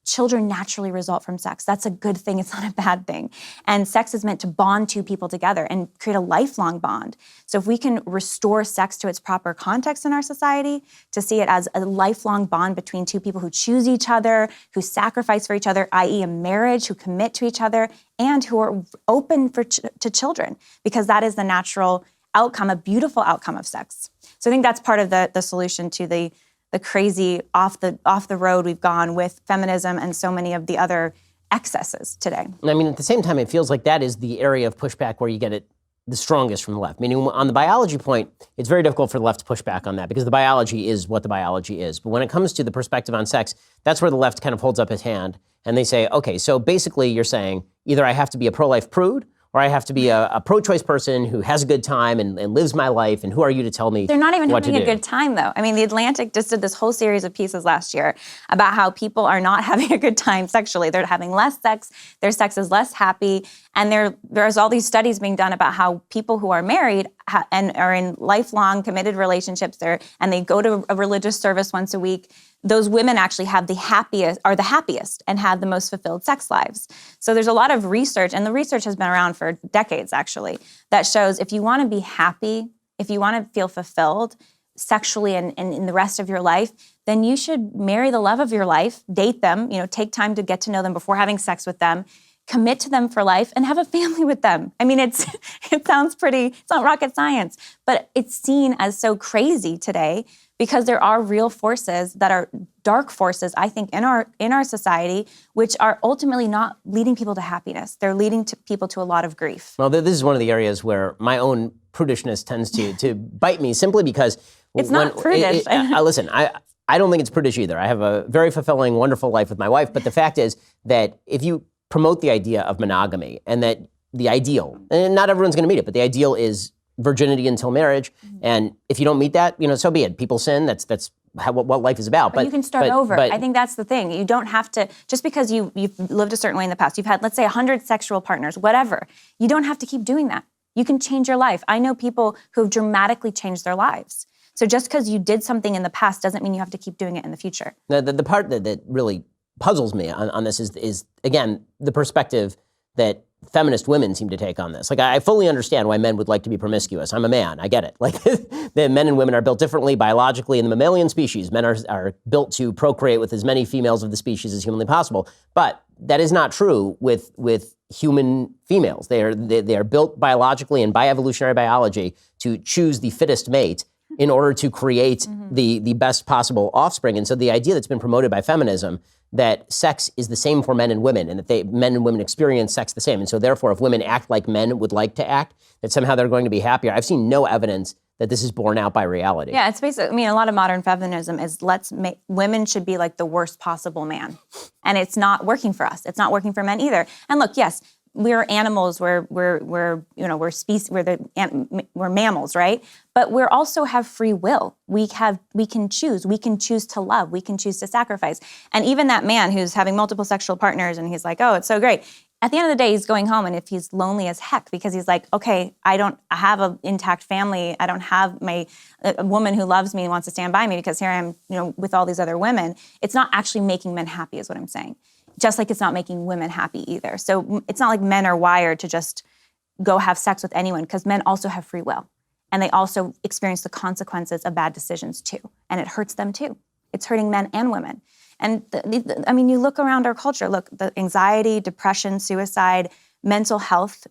Children naturally result from sex. That's a good thing. It's not a bad thing. And sex is meant to bond two people together and create a lifelong bond. So if we can restore sex to its proper context in our society, to see it as a lifelong bond between two people who choose each other, who sacrifice for each other, i.e. a marriage, who commit to each other, and who are open to children, because that is the natural outcome, a beautiful outcome of sex. So I think that's part of the solution to the crazy off the road we've gone with feminism and so many of the other excesses today. I mean, at the same time, it feels like that is the area of pushback where you get it the strongest from the left. Meaning, on the biology point, it's very difficult for the left to push back on that because the biology is what the biology is. But when it comes to the perspective on sex, that's where the left kind of holds up its hand and they say, okay, so basically you're saying either I have to be a pro-life prude or I have to be a pro-choice person who has a good time and lives my life, and who are you to tell me They're not even what having to a do? good time, though. I mean, The Atlantic just did this whole series of pieces last year about how people are not having a good time sexually. They're having less sex, their sex is less happy, and there's all these studies being done about how people who are married and are in lifelong committed relationships and they go to a religious service once a week, those women actually are the happiest and have the most fulfilled sex lives. So there's a lot of research, and the research has been around for decades actually, that shows if you want to be happy, if you want to feel fulfilled sexually and in the rest of your life, then you should marry the love of your life, date them, take time to get to know them before having sex with them, commit to them for life, and have a family with them. I mean, it sounds it's not rocket science, but it's seen as so crazy today because there are real forces that are dark forces, I think, in our society, which are ultimately not leading people to happiness. They're leading people to a lot of grief. Well, this is one of the areas where my own prudishness tends to bite me, simply because it's not prudish. Listen, I don't think it's prudish either. I have a very fulfilling, wonderful life with my wife, but the fact is that if you promote the idea of monogamy, and that the ideal, and not everyone's going to meet it, but the ideal is virginity until marriage. And if you don't meet that, so be it. People sin. That's what life is about. But you can start over. I think that's the thing. You don't have to, just because you've lived a certain way in the past, you've had, let's say, 100 sexual partners, whatever. You don't have to keep doing that. You can change your life. I know people who have dramatically changed their lives. So just because you did something in the past doesn't mean you have to keep doing it in the future. The part that really puzzles me on this is, again, the perspective that feminist women seem to take on this. Like, I fully understand why men would like to be promiscuous. I'm a man. I get it. Like, the men and women are built differently biologically in the mammalian species. Men are built to procreate with as many females of the species as humanly possible. But that is not true with human females. They are built biologically and by evolutionary biology to choose the fittest mate in order to create the best possible offspring. And so the idea that's been promoted by feminism, that sex is the same for men and women, and that men and women experience sex the same. And so therefore, if women act like men would like to act, that somehow they're going to be happier. I've seen no evidence that this is borne out by reality. Yeah, it's basically, a lot of modern feminism is women should be like the worst possible man. And it's not working for us. It's not working for men either. And look, yes, we're animals, we're mammals, right? But we also have free will. We can choose to love, we can choose to sacrifice. And even that man who's having multiple sexual partners and he's like, oh, it's so great. At the end of the day, he's going home, and if he's lonely as heck because he's like, okay, I have an intact family, I don't have a woman who loves me and wants to stand by me because here I am, with all these other women. It's not actually making men happy, is what I'm saying. Just like it's not making women happy either. So it's not like men are wired to just go have sex with anyone, because men also have free will. And they also experience the consequences of bad decisions too. And it hurts them too. It's hurting men and women. And you look around our culture, look, the anxiety, depression, suicide, mental health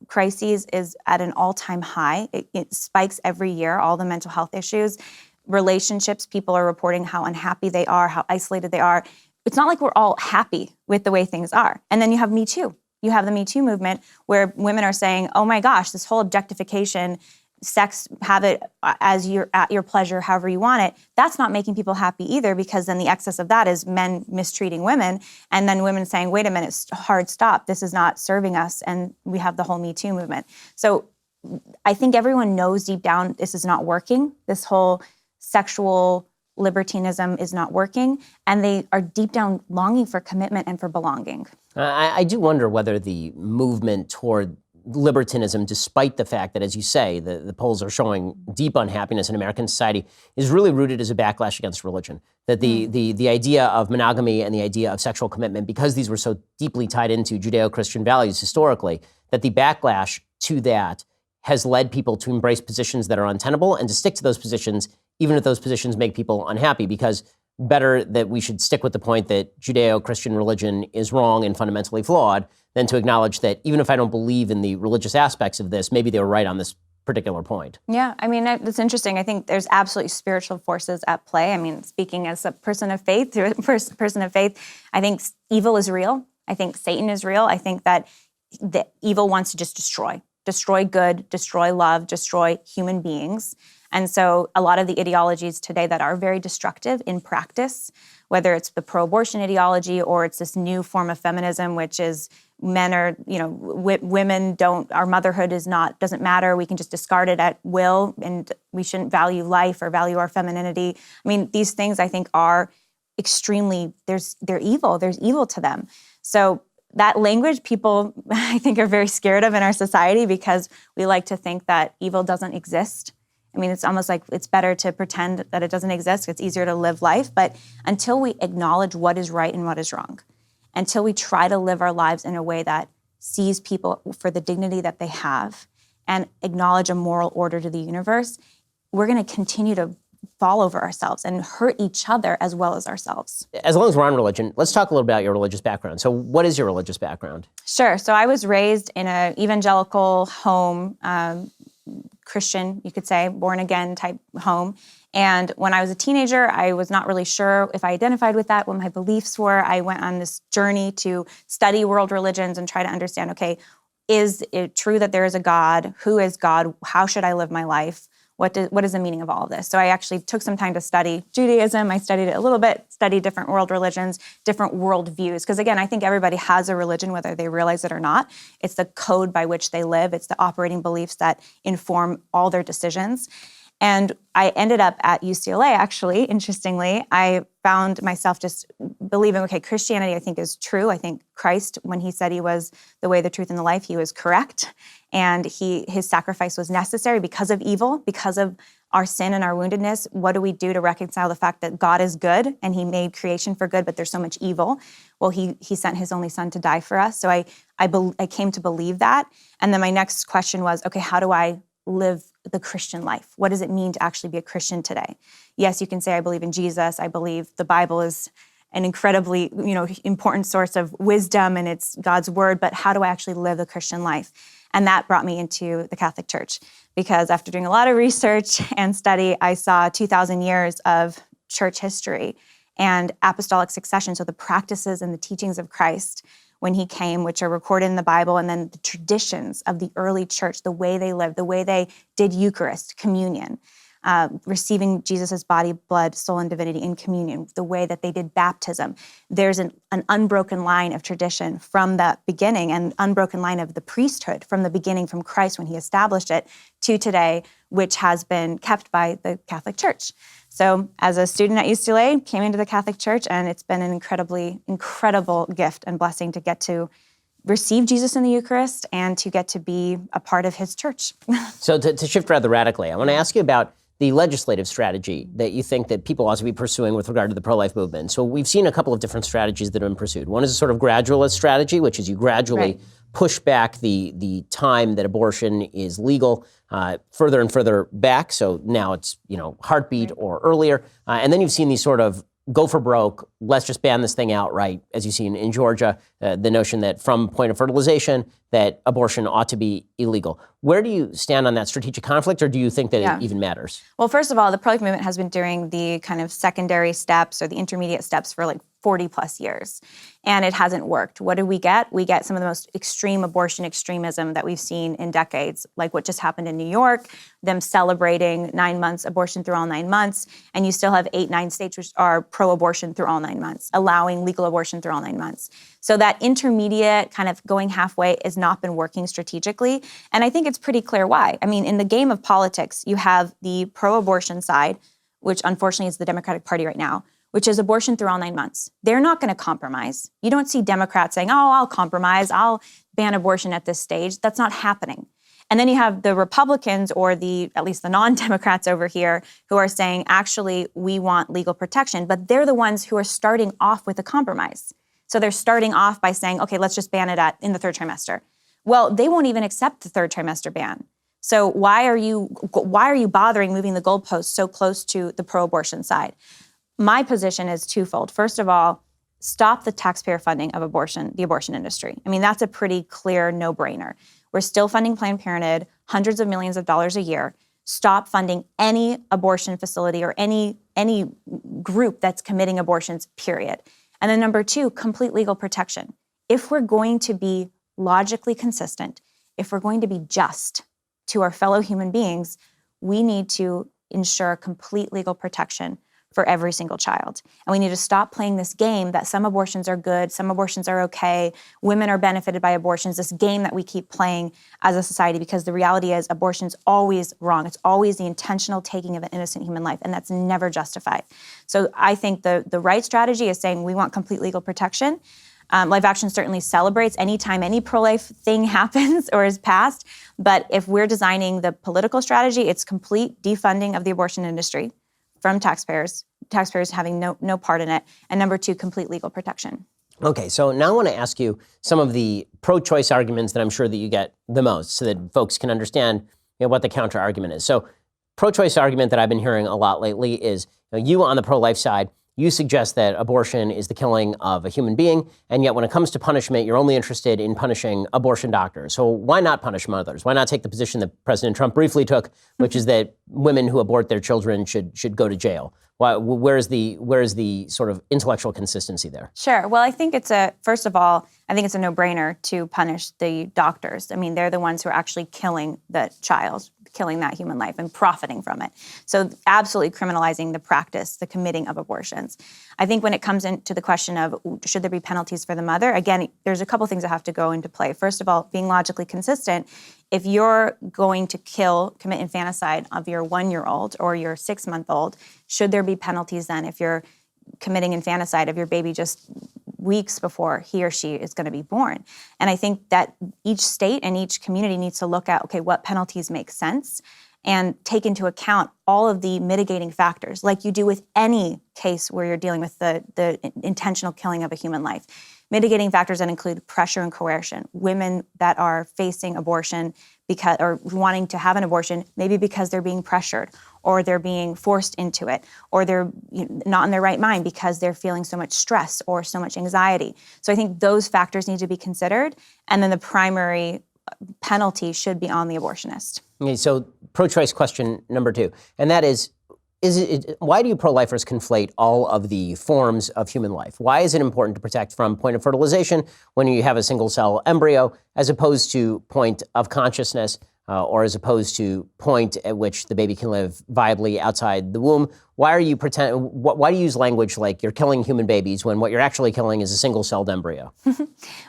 crises is at an all-time high. It spikes every year, all the mental health issues. Relationships, people are reporting how unhappy they are, how isolated they are. It's not like we're all happy with the way things are. And then you have Me Too. You have the Me Too movement where women are saying, oh my gosh, this whole objectification, sex, have it as at your pleasure, however you want it. That's not making people happy either, because then the excess of that is men mistreating women, and then women saying, wait a minute, hard stop, this is not serving us, and we have the whole Me Too movement. So I think everyone knows deep down this is not working. This whole sexual libertinism is not working, and they are deep down longing for commitment and for belonging. I do wonder whether the movement toward libertinism, despite the fact that, as you say, the polls are showing deep unhappiness in American society, is really rooted as a backlash against religion. That the idea of monogamy and the idea of sexual commitment, because these were so deeply tied into Judeo-Christian values historically, that the backlash to that has led people to embrace positions that are untenable and to stick to those positions, even if those positions make people unhappy, because better that we should stick with the point that Judeo-Christian religion is wrong and fundamentally flawed than to acknowledge that even if I don't believe in the religious aspects of this, maybe they were right on this particular point. Yeah, that's interesting. I think there's absolutely spiritual forces at play. Speaking as a person of faith, I think evil is real. I think Satan is real. I think that the evil wants to just destroy good, destroy love, destroy human beings. And so a lot of the ideologies today that are very destructive in practice, whether it's the pro-abortion ideology or it's this new form of feminism, which is men are, women don't, our motherhood doesn't matter. We can just discard it at will, and we shouldn't value life or value our femininity. I mean, these things I think are extremely, they're evil. There's evil to them. So that language people, I think, are very scared of in our society because we like to think that evil doesn't exist. I mean, it's almost like it's better to pretend that it doesn't exist. It's easier to live life. But until we acknowledge what is right and what is wrong, until we try to live our lives in a way that sees people for the dignity that they have and acknowledge a moral order to the universe, we're going to continue to fall over ourselves and hurt each other as well as ourselves. As long as we're on religion, let's talk a little about your religious background. So what is your religious background? Sure. So I was raised in an evangelical home, Christian, you could say, born again type home. And when I was a teenager, I was not really sure if I identified with that, what my beliefs were. I went on this journey to study world religions and try to understand, okay, is it true that there is a God? Who is God? How should I live my life? What is the meaning of all of this? So I actually took some time to study Judaism. I studied it a little bit, studied different world religions, different world views. Because again, I think everybody has a religion, whether they realize it or not. It's the code by which they live. It's the operating beliefs that inform all their decisions. And I ended up at UCLA, actually, interestingly. I found myself just believing, okay, Christianity, I think, is true. I think Christ, when he said he was the way, the truth, and the life, he was correct. And his sacrifice was necessary because of evil, because of our sin and our woundedness. What do we do to reconcile the fact that God is good and he made creation for good, but there's so much evil? Well, he sent his only son to die for us. So I came to believe that. And then my next question was, okay, how do I live the Christian life? What does it mean to actually be a Christian today? Yes, you can say, I believe in Jesus. I believe the Bible is an incredibly, important source of wisdom and it's God's word, but how do I actually live the Christian life? And that brought me into the Catholic Church because after doing a lot of research and study, I saw 2,000 years of church history and apostolic succession, so the practices and the teachings of Christ when he came, which are recorded in the Bible, and then the traditions of the early church, the way they lived, the way they did Eucharist, communion, receiving Jesus' body, blood, soul, and divinity in communion, the way that they did baptism. There's an unbroken line of tradition from the beginning and unbroken line of the priesthood from the beginning, from Christ when he established it, to today, which has been kept by the Catholic Church. So as a student at UCLA, came into the Catholic Church, and it's been an incredible gift and blessing to get to receive Jesus in the Eucharist and to get to be a part of his church. So to shift rather radically, I want to ask you about the legislative strategy that you think that people ought to be pursuing with regard to the pro-life movement. So we've seen a couple of different strategies that have been pursued. One is a sort of gradualist strategy, which is you gradually push back the time that abortion is legal further and further back. So now it's, heartbeat or earlier. And then you've seen these sort of go for broke, let's just ban this thing outright, as you've seen in Georgia, the notion that from point of fertilization, that abortion ought to be illegal. Where do you stand on that strategic conflict, or do you think that it even matters? Well, first of all, the pro-life movement has been doing the kind of secondary steps or the intermediate steps for like 40 plus years, and it hasn't worked. What do we get? We get some of the most extreme abortion extremism that we've seen in decades, like what just happened in New York, them celebrating 9 months abortion through all 9 months, and you still have 8-9 states which are pro-abortion through all 9 months, allowing legal abortion through all 9 months. So that intermediate kind of going halfway has not been working strategically, and I think it's pretty clear why. I mean, in the game of politics, you have the pro-abortion side, which unfortunately is the Democratic Party right now, which is abortion through all 9 months. They're not going to compromise. You don't see Democrats saying, oh, I'll compromise, I'll ban abortion at this stage. That's not happening. And then you have the Republicans, or at least the non-Democrats over here, who are saying, actually, we want legal protection, but they're the ones who are starting off with a compromise. So they're starting off by saying, okay, let's just ban it in the third trimester. Well, they won't even accept the third trimester ban. So why are you bothering moving the goalposts so close to the pro-abortion side? My position is twofold. First of all, stop the taxpayer funding of the abortion industry. I mean, that's a pretty clear no-brainer. We're still funding Planned Parenthood, hundreds of millions of dollars a year. Stop funding any abortion facility or any group that's committing abortions, period. And then number two, complete legal protection. If we're going to be logically consistent, if we're going to be just to our fellow human beings, we need to ensure complete legal protection for every single child. And we need to stop playing this game that some abortions are good, some abortions are okay, women are benefited by abortions, this game that we keep playing as a society, because the reality is abortion's always wrong. It's always the intentional taking of an innocent human life, and that's never justified. So I think the right strategy is saying we want complete legal protection. Live Action certainly celebrates anytime any pro-life thing happens or is passed, but if we're designing the political strategy, it's complete defunding of the abortion industry from taxpayers having no part in it, and number two, complete legal protection. Okay, so now I want to ask you some of the pro-choice arguments that I'm sure that you get the most, so that folks can understand what the counter argument is. So pro-choice argument that I've been hearing a lot lately is, you on the pro-life side, you suggest that abortion is the killing of a human being, and yet when it comes to punishment, you're only interested in punishing abortion doctors. So why not punish mothers? Why not take the position that President Trump briefly took, which is that women who abort their children should go to jail? Where is the sort of intellectual consistency there? Sure. Well, I think first of all, I think it's a no-brainer to punish the doctors. I mean, they're the ones who are actually killing the child, killing that human life and profiting from it. So absolutely criminalizing the practice, the committing of abortions. I think when it comes into the question of should there be penalties for the mother, again, there's a couple things that have to go into play. First of all, being logically consistent. If you're going to commit infanticide of your 1-year-old or your 6-month-old, should there be penalties then if you're committing infanticide of your baby just weeks before he or she is going to be born? And I think that each state and each community needs to look at, okay, what penalties make sense and take into account all of the mitigating factors, like you do with any case where you're dealing with the intentional killing of a human life. Mitigating factors that include pressure and coercion. Women that are facing abortion or wanting to have an abortion, maybe because they're being pressured or they're being forced into it, or they're not in their right mind because they're feeling so much stress or so much anxiety. So I think those factors need to be considered, and then the primary penalty should be on the abortionist. Okay, so pro-choice question number 2, and that is why do you pro-lifers conflate all of the forms of human life? Why is it important to protect from point of fertilization when you have a single-cell embryo, as opposed to point of consciousness, or as opposed to point at which the baby can live viably outside the womb? Why do you use language like you're killing human babies when what you're actually killing is a single-celled embryo?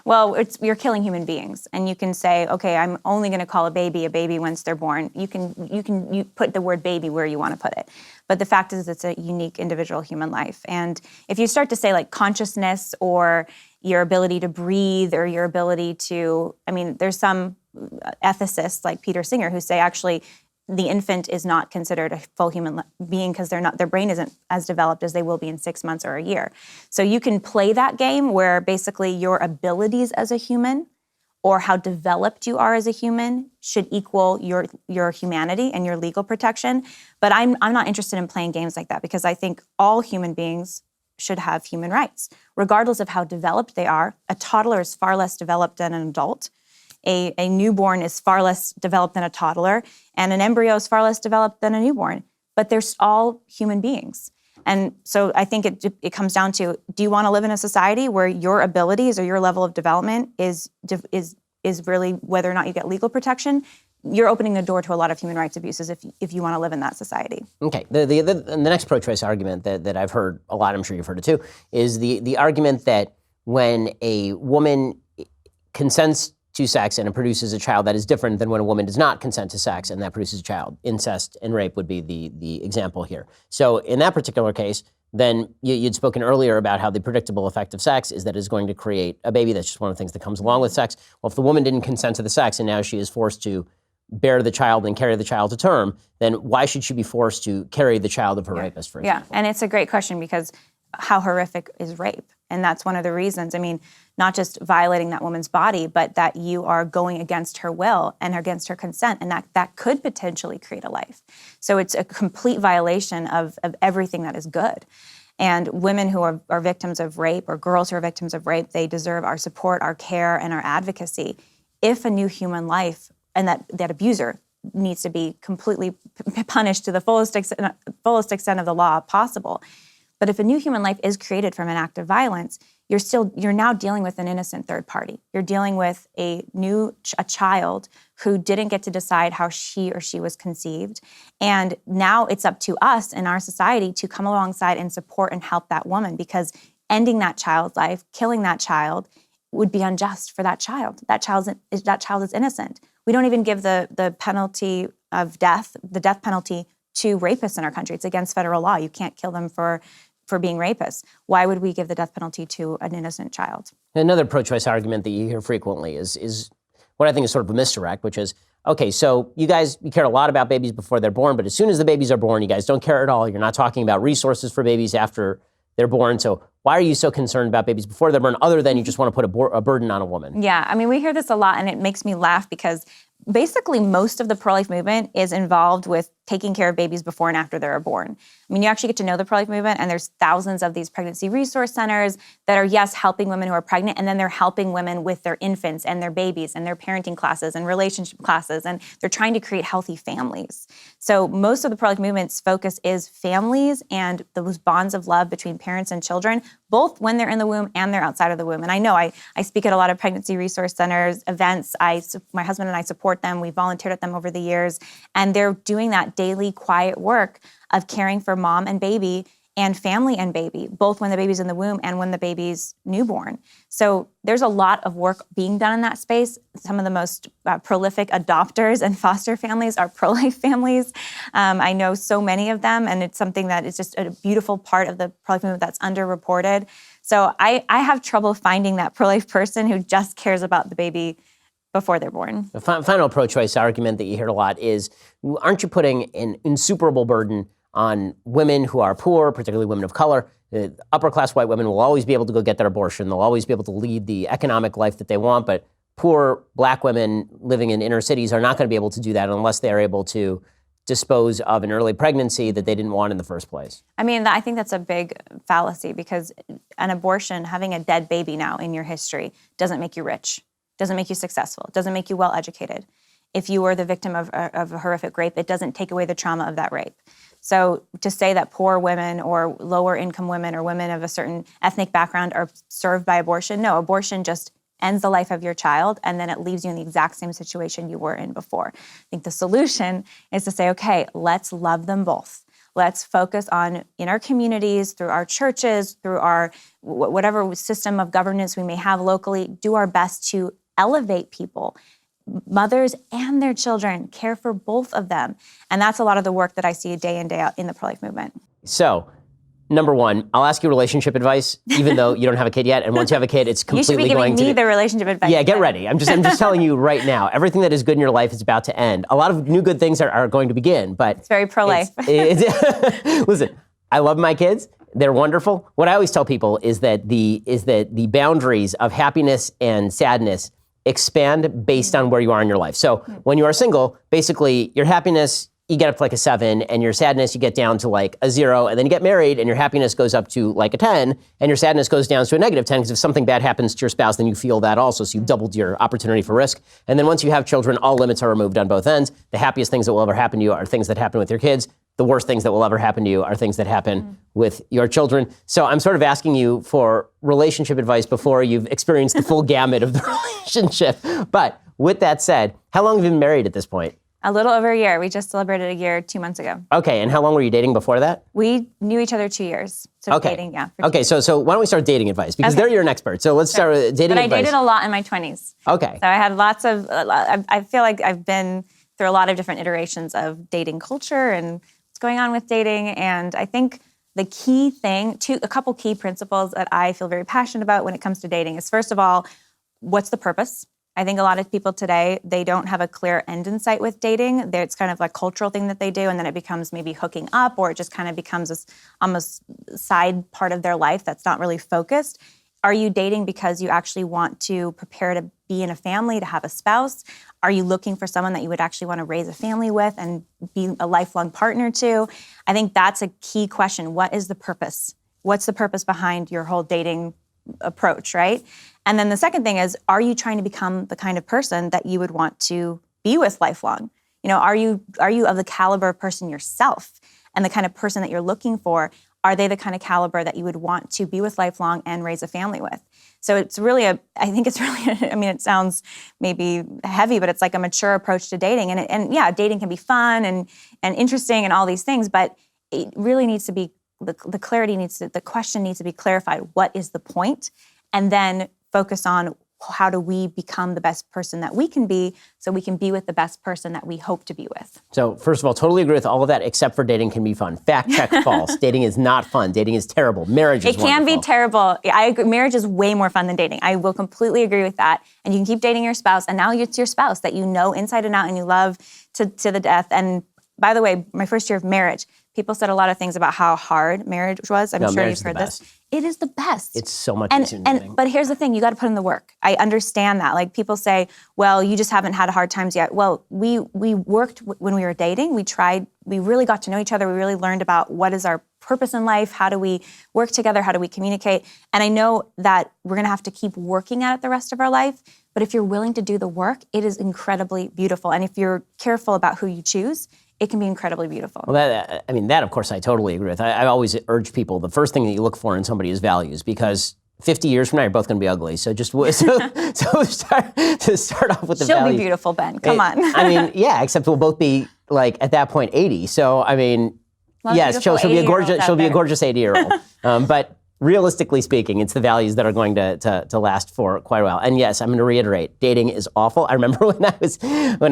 Well, you're killing human beings, and you can say, okay, I'm only going to call a baby once they're born. You put the word baby where you want to put it. But the fact is it's a unique individual human life. And if you start to say like consciousness or your ability to breathe or your ability to, there's some ethicists like Peter Singer who say actually the infant is not considered a full human being because their brain isn't as developed as they will be in 6 months or a year. So you can play that game where basically your abilities as a human or how developed you are as a human should equal your humanity and your legal protection. But I'm not interested in playing games like that, because I think all human beings should have human rights, regardless of how developed they are. A toddler is far less developed than an adult. A newborn is far less developed than a toddler, and an embryo is far less developed than a newborn. But they're all human beings. And so I think it comes down to, do you want to live in a society where your abilities or your level of development is really whether or not you get legal protection? You're opening the door to a lot of human rights abuses if you want to live in that society. Okay. The next pro-choice argument that I've heard a lot, I'm sure you've heard it too, is the argument that when a woman consents to sex and it produces a child, that is different than when a woman does not consent to sex and that produces a child. Incest and rape would be the example here. So in that particular case, then you'd spoken earlier about how the predictable effect of sex is that it's going to create a baby. That's just one of the things that comes along with sex. Well, if the woman didn't consent to the sex and now she is forced to bear the child and carry the child to term, then why should she be forced to carry the child of her rapist, for example? Yeah, and it's a great question, because how horrific is rape? And that's one of the reasons. Not just violating that woman's body, but that you are going against her will and against her consent, and that could potentially create a life. So it's a complete violation of everything that is good. And women who are victims of rape, or girls who are victims of rape, they deserve our support, our care, and our advocacy. If a new human life, and that abuser needs to be completely punished to the fullest extent of the law possible. But if a new human life is created from an act of violence, you're now dealing with an innocent third party. You're dealing with a child who didn't get to decide how she was conceived. And now it's up to us in our society to come alongside and support and help that woman, because ending that child's life, killing that child, would be unjust for that child. That child is innocent. We don't even give the penalty of death, the death penalty, to rapists in our country. It's against federal law. You can't kill them for being rapists. Why would we give the death penalty to an innocent child? Another pro-choice argument that you hear frequently is what I think is sort of a misdirect, which is, okay, so you care a lot about babies before they're born, but as soon as the babies are born, you guys don't care at all. You're not talking about resources for babies after they're born. So why are you so concerned about babies before they're born, other than you just want to put a burden on a woman? Yeah, I mean, we hear this a lot, and it makes me laugh because basically most of the pro-life movement is involved with taking care of babies before and after they're born. I mean, you actually get to know the pro-life movement, and there's thousands of these pregnancy resource centers that are, yes, helping women who are pregnant, and then they're helping women with their infants and their babies and their parenting classes and relationship classes, and they're trying to create healthy families. So most of the pro-life movement's focus is families and those bonds of love between parents and children, both when they're in the womb and they're outside of the womb. And I know I speak at a lot of pregnancy resource centers, events. My husband and I support them. We volunteered at them over the years, and they're doing that daily quiet work of caring for mom and baby and family and baby, both when the baby's in the womb and when the baby's newborn. So there's a lot of work being done in that space. Some of the most prolific adopters and foster families are pro-life families. I know so many of them, and it's something that is just a beautiful part of the pro-life movement that's underreported. So I have trouble finding that pro-life person who just cares about the baby before they're born. The final pro-choice argument that you hear a lot is, aren't you putting an insuperable burden on women who are poor, particularly women of color? Upper-class white women will always be able to go get their abortion. They'll always be able to lead the economic life that they want, but poor black women living in inner cities are not going to be able to do that unless they are able to dispose of an early pregnancy that they didn't want in the first place. I mean, I think that's a big fallacy, because an abortion, having a dead baby now in your history, doesn't make you rich. Doesn't make you successful, doesn't make you well-educated. If you were the victim of a horrific rape, it doesn't take away the trauma of that rape. So to say that poor women or lower income women or women of a certain ethnic background are served by abortion, no, abortion just ends the life of your child, and then it leaves you in the exact same situation you were in before. I think the solution is to say, okay, let's love them both. Let's focus on, in our communities, through our churches, through our whatever system of governance we may have locally, do our best to elevate people, mothers and their children, care for both of them. And that's a lot of the work that I see day in, day out in the pro-life movement. So, number one, I'll ask you relationship advice, even though you don't have a kid yet. And once you have a kid, it's completely going to... You should be giving me the relationship advice. Yeah, get ready. I'm just telling you right now, everything that is good in your life is about to end. A lot of new good things are going to begin, but... It's very pro-life. Listen, I love my kids. They're wonderful. What I always tell people is that the boundaries of happiness and sadness expand based on where you are in your life. So when you are single, basically your happiness, you get up to like a 7, and your sadness, you get down to like a 0, and then you get married and your happiness goes up to like a 10, and your sadness goes down to a negative 10, because if something bad happens to your spouse, then you feel that also, so you've doubled your opportunity for risk. And then once you have children, all limits are removed on both ends. The happiest things that will ever happen to you are things that happen with your kids. The worst things that will ever happen to you are things that happen with your children. So I'm sort of asking you for relationship advice before you've experienced the full gamut of the relationship. But with that said, how long have you been married at this point? A little over a year. We just celebrated a year 2 months ago. Okay, and how long were you dating before that? We knew each other 2 years. So dating, yeah. Okay, so why don't we start dating advice? Because there you're an expert. So let's start with dating advice. But I dated a lot in my 20s. Okay. So I had lots of, I feel like I've been through a lot of different iterations of dating culture and what's going on with dating. And I think the key thing, a couple key principles that I feel very passionate about when it comes to dating is, first of all, what's the purpose? I think a lot of people today, they don't have a clear end in sight with dating. It's kind of like a cultural thing that they do, and then it becomes maybe hooking up, or it just kind of becomes this almost side part of their life that's not really focused. Are you dating because you actually want to prepare to be in a family, to have a spouse? Are you looking for someone that you would actually want to raise a family with and be a lifelong partner to? I think that's a key question. What is the purpose? What's the purpose behind your whole dating approach, right? And then the second thing is, are you trying to become the kind of person that you would want to be with lifelong? You know, are you of the caliber of person yourself and the kind of person that you're looking for? are they the kind of caliber that you would want to be with lifelong and raise a family with? So it's really I think it's really, I mean, it sounds maybe heavy, but it's like a mature approach to dating. And yeah, dating can be fun and interesting and all these things, but it really needs to be, the question needs to be clarified. What is the point? And then focus on how do we become the best person that we can be so we can be with the best person that we hope to be with. So first of all, totally agree with all of that, except for dating can be fun. Fact check, false. Dating is not fun. Dating is terrible. Marriage is wonderful. It can be terrible. I agree. Marriage is way more fun than dating. I will completely agree with that. And you can keep dating your spouse, and now it's your spouse that you know inside and out and you love to the death. And by the way, my first year of marriage, people said a lot of things about how hard marriage was. I'm sure you've heard this. It is the best. It's so much easier than dating. But here's the thing, you got to put in the work. I understand that. Like people say, well, you just haven't had hard times yet. Well, we worked when we were dating. We tried, we really got to know each other. We really learned about what is our purpose in life. How do we work together? How do we communicate? And I know that we're going to have to keep working at it the rest of our life. But if you're willing to do the work, it is incredibly beautiful. And if you're careful about who you choose, it can be incredibly beautiful. Well, that of course I totally agree with. I always urge people, the first thing that you look for in somebody is values, because 50 years from now, you're both going to be ugly. So just start off with the values. She'll be beautiful, Ben. Come on. I mean, yeah, except we'll both be like at that point 80. So I mean, yes, she'll be a gorgeous 80-year-old. But realistically speaking, it's the values that are going to last for quite a while. And yes, I'm going to reiterate, dating is awful. I remember when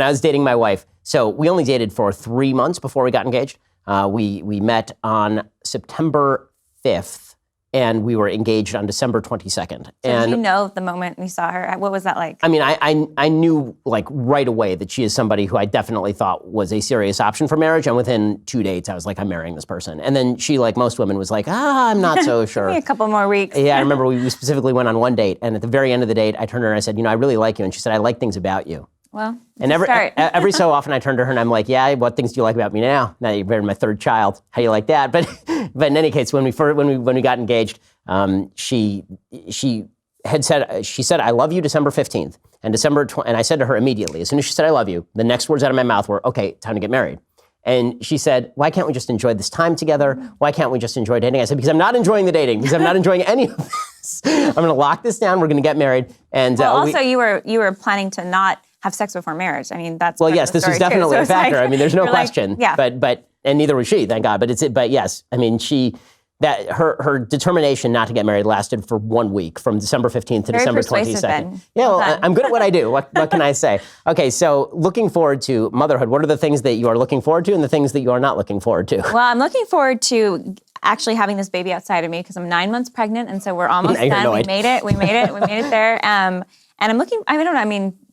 I was dating my wife. So we only dated for 3 months before we got engaged. We met on September 5th. And we were engaged on December 22nd. So did you know the moment you saw her? What was that like? I mean, I knew like right away that she is somebody who I definitely thought was a serious option for marriage. And within 2 dates, I was like, I'm marrying this person. And then she, like most women, was like, I'm not so sure. Give me a couple more weeks. Yeah, I remember we specifically went on one date. And at the very end of the date, I turned to her and I said, I really like you. And she said, I like things about you. Well, and every so often I turn to her and I'm like, yeah, what things do you like about me now? Now you're my third child. How do you like that? But in any case, when we got engaged, she said, I love you December 15th. And I said to her immediately, as soon as she said, I love you, the next words out of my mouth were, okay, time to get married. And she said, why can't we just enjoy this time together? Why can't we just enjoy dating? I said, because I'm not enjoying the dating, because I'm not enjoying any of this. I'm going to lock this down. We're going to get married. And also you were planning to not have sex before marriage. I mean, that's well, yes, this was definitely a factor. I mean, there's no question. Yeah. But and neither was she, thank God. But yes, I mean, her determination not to get married lasted for 1 week, from December 15th to December 22nd. Ben. Yeah, well, I'm good at what I do. What can I say? Okay, so looking forward to motherhood. What are the things that you are looking forward to and the things that you are not looking forward to? Well, I'm looking forward to actually having this baby outside of me, because I'm 9 months pregnant, and so we're almost done. We made it there. And I'm looking,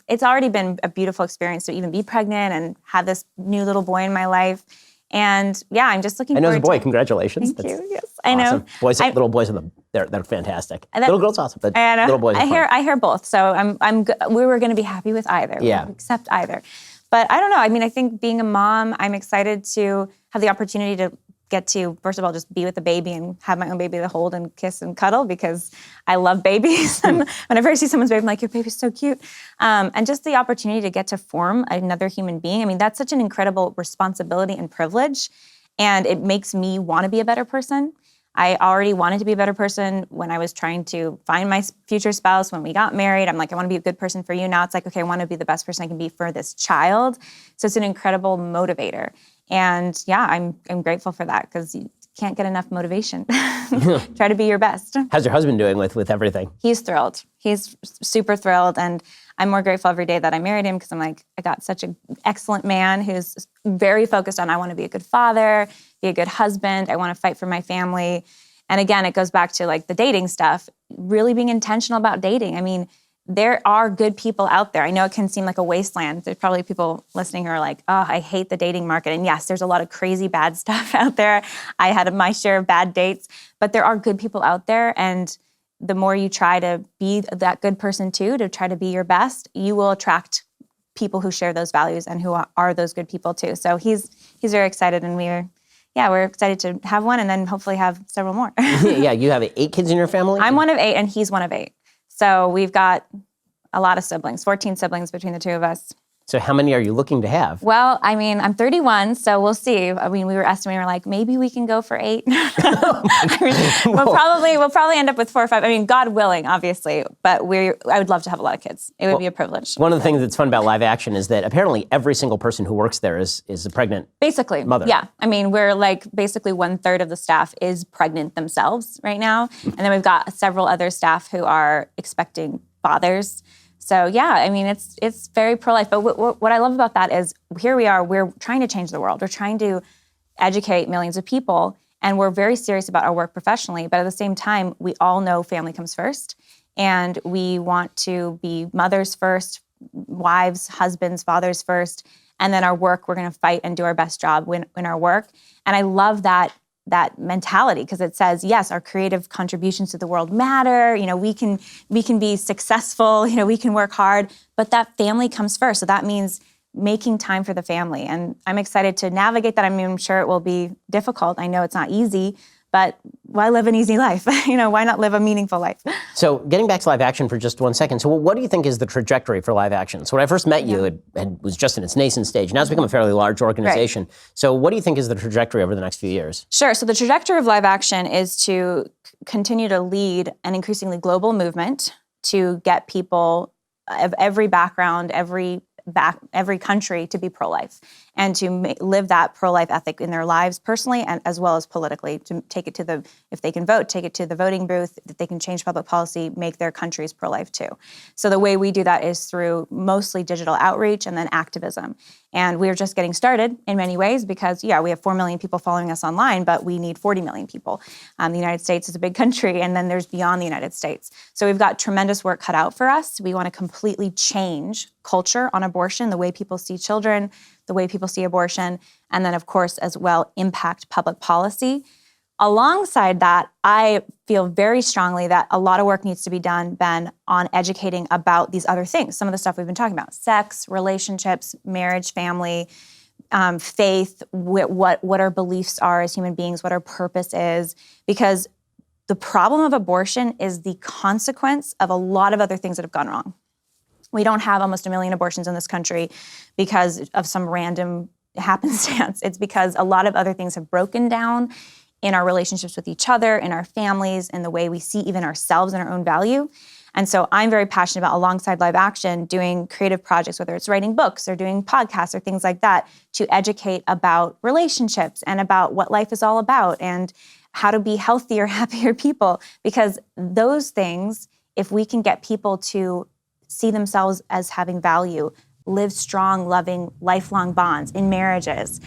it's already been a beautiful experience to even be pregnant and have this new little boy in my life. And yeah, I'm just looking forward to it. I know the boy. Congratulations. Thank you. Yes, awesome. I know. Little boys they're fantastic. Little girls also, but little boys are fun. I hear both. So we were going to be happy with either. Yeah. We'll accept either. But I don't know. I mean, I think being a mom, I'm excited to have the opportunity to get to, first of all, just be with the baby and have my own baby to hold and kiss and cuddle, because I love babies. And whenever I see someone's baby, I'm like, your baby's so cute. And just the opportunity to get to form another human being. I mean, that's such an incredible responsibility and privilege. And it makes me want to be a better person. I already wanted to be a better person when I was trying to find my future spouse. When we got married, I'm like, I want to be a good person for you. Now it's like, okay, I want to be the best person I can be for this child. So it's an incredible motivator. And yeah, I'm grateful for that, because you can't get enough motivation. Try to be your best. How's your husband doing with everything? He's thrilled. He's super thrilled. And I'm more grateful every day that I married him, because I'm like, I got such an excellent man who's very focused on, I want to be a good father, be a good husband. I want to fight for my family. And again, it goes back to like the dating stuff, really being intentional about dating. I mean, there are good people out there. I know it can seem like a wasteland. There's probably people listening who are like, oh, I hate the dating market. And yes, there's a lot of crazy bad stuff out there. I had my share of bad dates, but there are good people out there. And the more you try to be that good person too, to try to be your best, you will attract people who share those values and who are those good people too. So he's very excited, and we're excited to have one and then hopefully have several more. Yeah, you have 8 kids in your family? I'm one of 8 and he's one of 8. So we've got a lot of siblings, 14 siblings between the two of us. So how many are you looking to have? Well, I mean, I'm 31, so we'll see. I mean, we were estimating, we're like, maybe we can go for 8. I mean, we'll probably end up with 4 or 5. I mean, God willing, obviously, but I would love to have a lot of kids. It would be a privilege. One of the things that's fun about Live Action is that apparently every single person who works there is a pregnant basically mother. Yeah. I mean, we're like basically 1/3 of the staff is pregnant themselves right now. And then we've got several other staff who are expecting fathers. So yeah, I mean, it's very pro-life. But what I love about that is here we are, we're trying to change the world. We're trying to educate millions of people, and we're very serious about our work professionally. But at the same time, we all know family comes first, and we want to be mothers first, wives, husbands, fathers first, and then our work, we're going to fight and do our best job in our work. And I love that mentality, because it says, yes, our creative contributions to the world matter. You know, we can be successful, you know, we can work hard, but that family comes first. So that means making time for the family. And I'm excited to navigate that. I mean, I'm sure it will be difficult. I know it's not easy, but why live an easy life? You know, why not live a meaningful life? So getting back to Live Action for just 1 second. So what do you think is the trajectory for Live Action? So when I first met you, it was just in its nascent stage. Now it's become a fairly large organization. Right. So what do you think is the trajectory over the next few years? Sure. So the trajectory of Live Action is to continue to lead an increasingly global movement to get people of every background, every country to be pro-life, and to live that pro-life ethic in their lives personally and as well as politically, to take it to if they can vote, take it to the voting booth, if they can change public policy, make their countries pro-life too. So the way we do that is through mostly digital outreach and then activism. And we're just getting started in many ways because, yeah, we have 4 million people following us online, but we need 40 million people. The United States is a big country, and then there's beyond the United States. So we've got tremendous work cut out for us. We want to completely change culture on abortion, the way people see children, the way people see abortion, and then, of course, as well, impact public policy. Alongside that, I feel very strongly that a lot of work needs to be done, Ben, on educating about these other things. Some of the stuff we've been talking about: sex, relationships, marriage, family, faith, what our beliefs are as human beings, what our purpose is. Because the problem of abortion is the consequence of a lot of other things that have gone wrong. We don't have almost 1 million abortions in this country because of some random happenstance. It's because a lot of other things have broken down in our relationships with each other, in our families, in the way we see even ourselves and our own value. And so I'm very passionate about, alongside Live Action, doing creative projects, whether it's writing books or doing podcasts or things like that, to educate about relationships and about what life is all about and how to be healthier, happier people. Because those things, if we can get people to see themselves as having value, live strong, loving, lifelong bonds in marriages,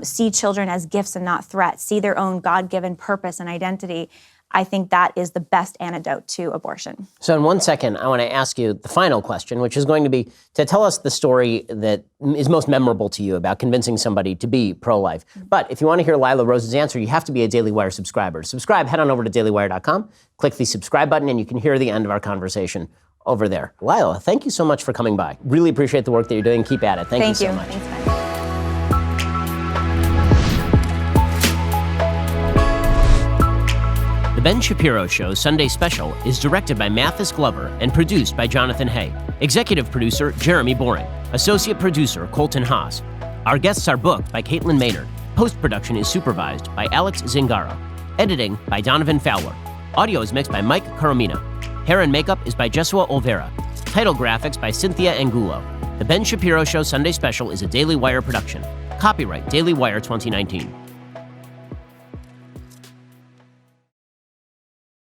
see children as gifts and not threats, see their own God-given purpose and identity, I think that is the best antidote to abortion. So in 1 second, I want to ask you the final question, which is going to be to tell us the story that is most memorable to you about convincing somebody to be pro-life. But if you want to hear Lila Rose's answer, you have to be a Daily Wire subscriber. To subscribe, head on over to dailywire.com, click the subscribe button, and you can hear the end of our conversation over there. Lila, thank you so much for coming by. Really appreciate the work that you're doing. Keep at it. Thank you so much. Thanks, Ben. The Ben Shapiro Show Sunday Special is directed by Mathis Glover and produced by Jonathan Hay. Executive producer, Jeremy Boring. Associate producer, Colton Haas. Our guests are booked by Caitlin Maynard. Post-production is supervised by Alex Zingaro. Editing by Donovan Fowler. Audio is mixed by Mike Coromina. Hair and makeup is by Jesua Olvera. Title graphics by Cynthia Angulo. The Ben Shapiro Show Sunday Special is a Daily Wire production. Copyright Daily Wire 2019.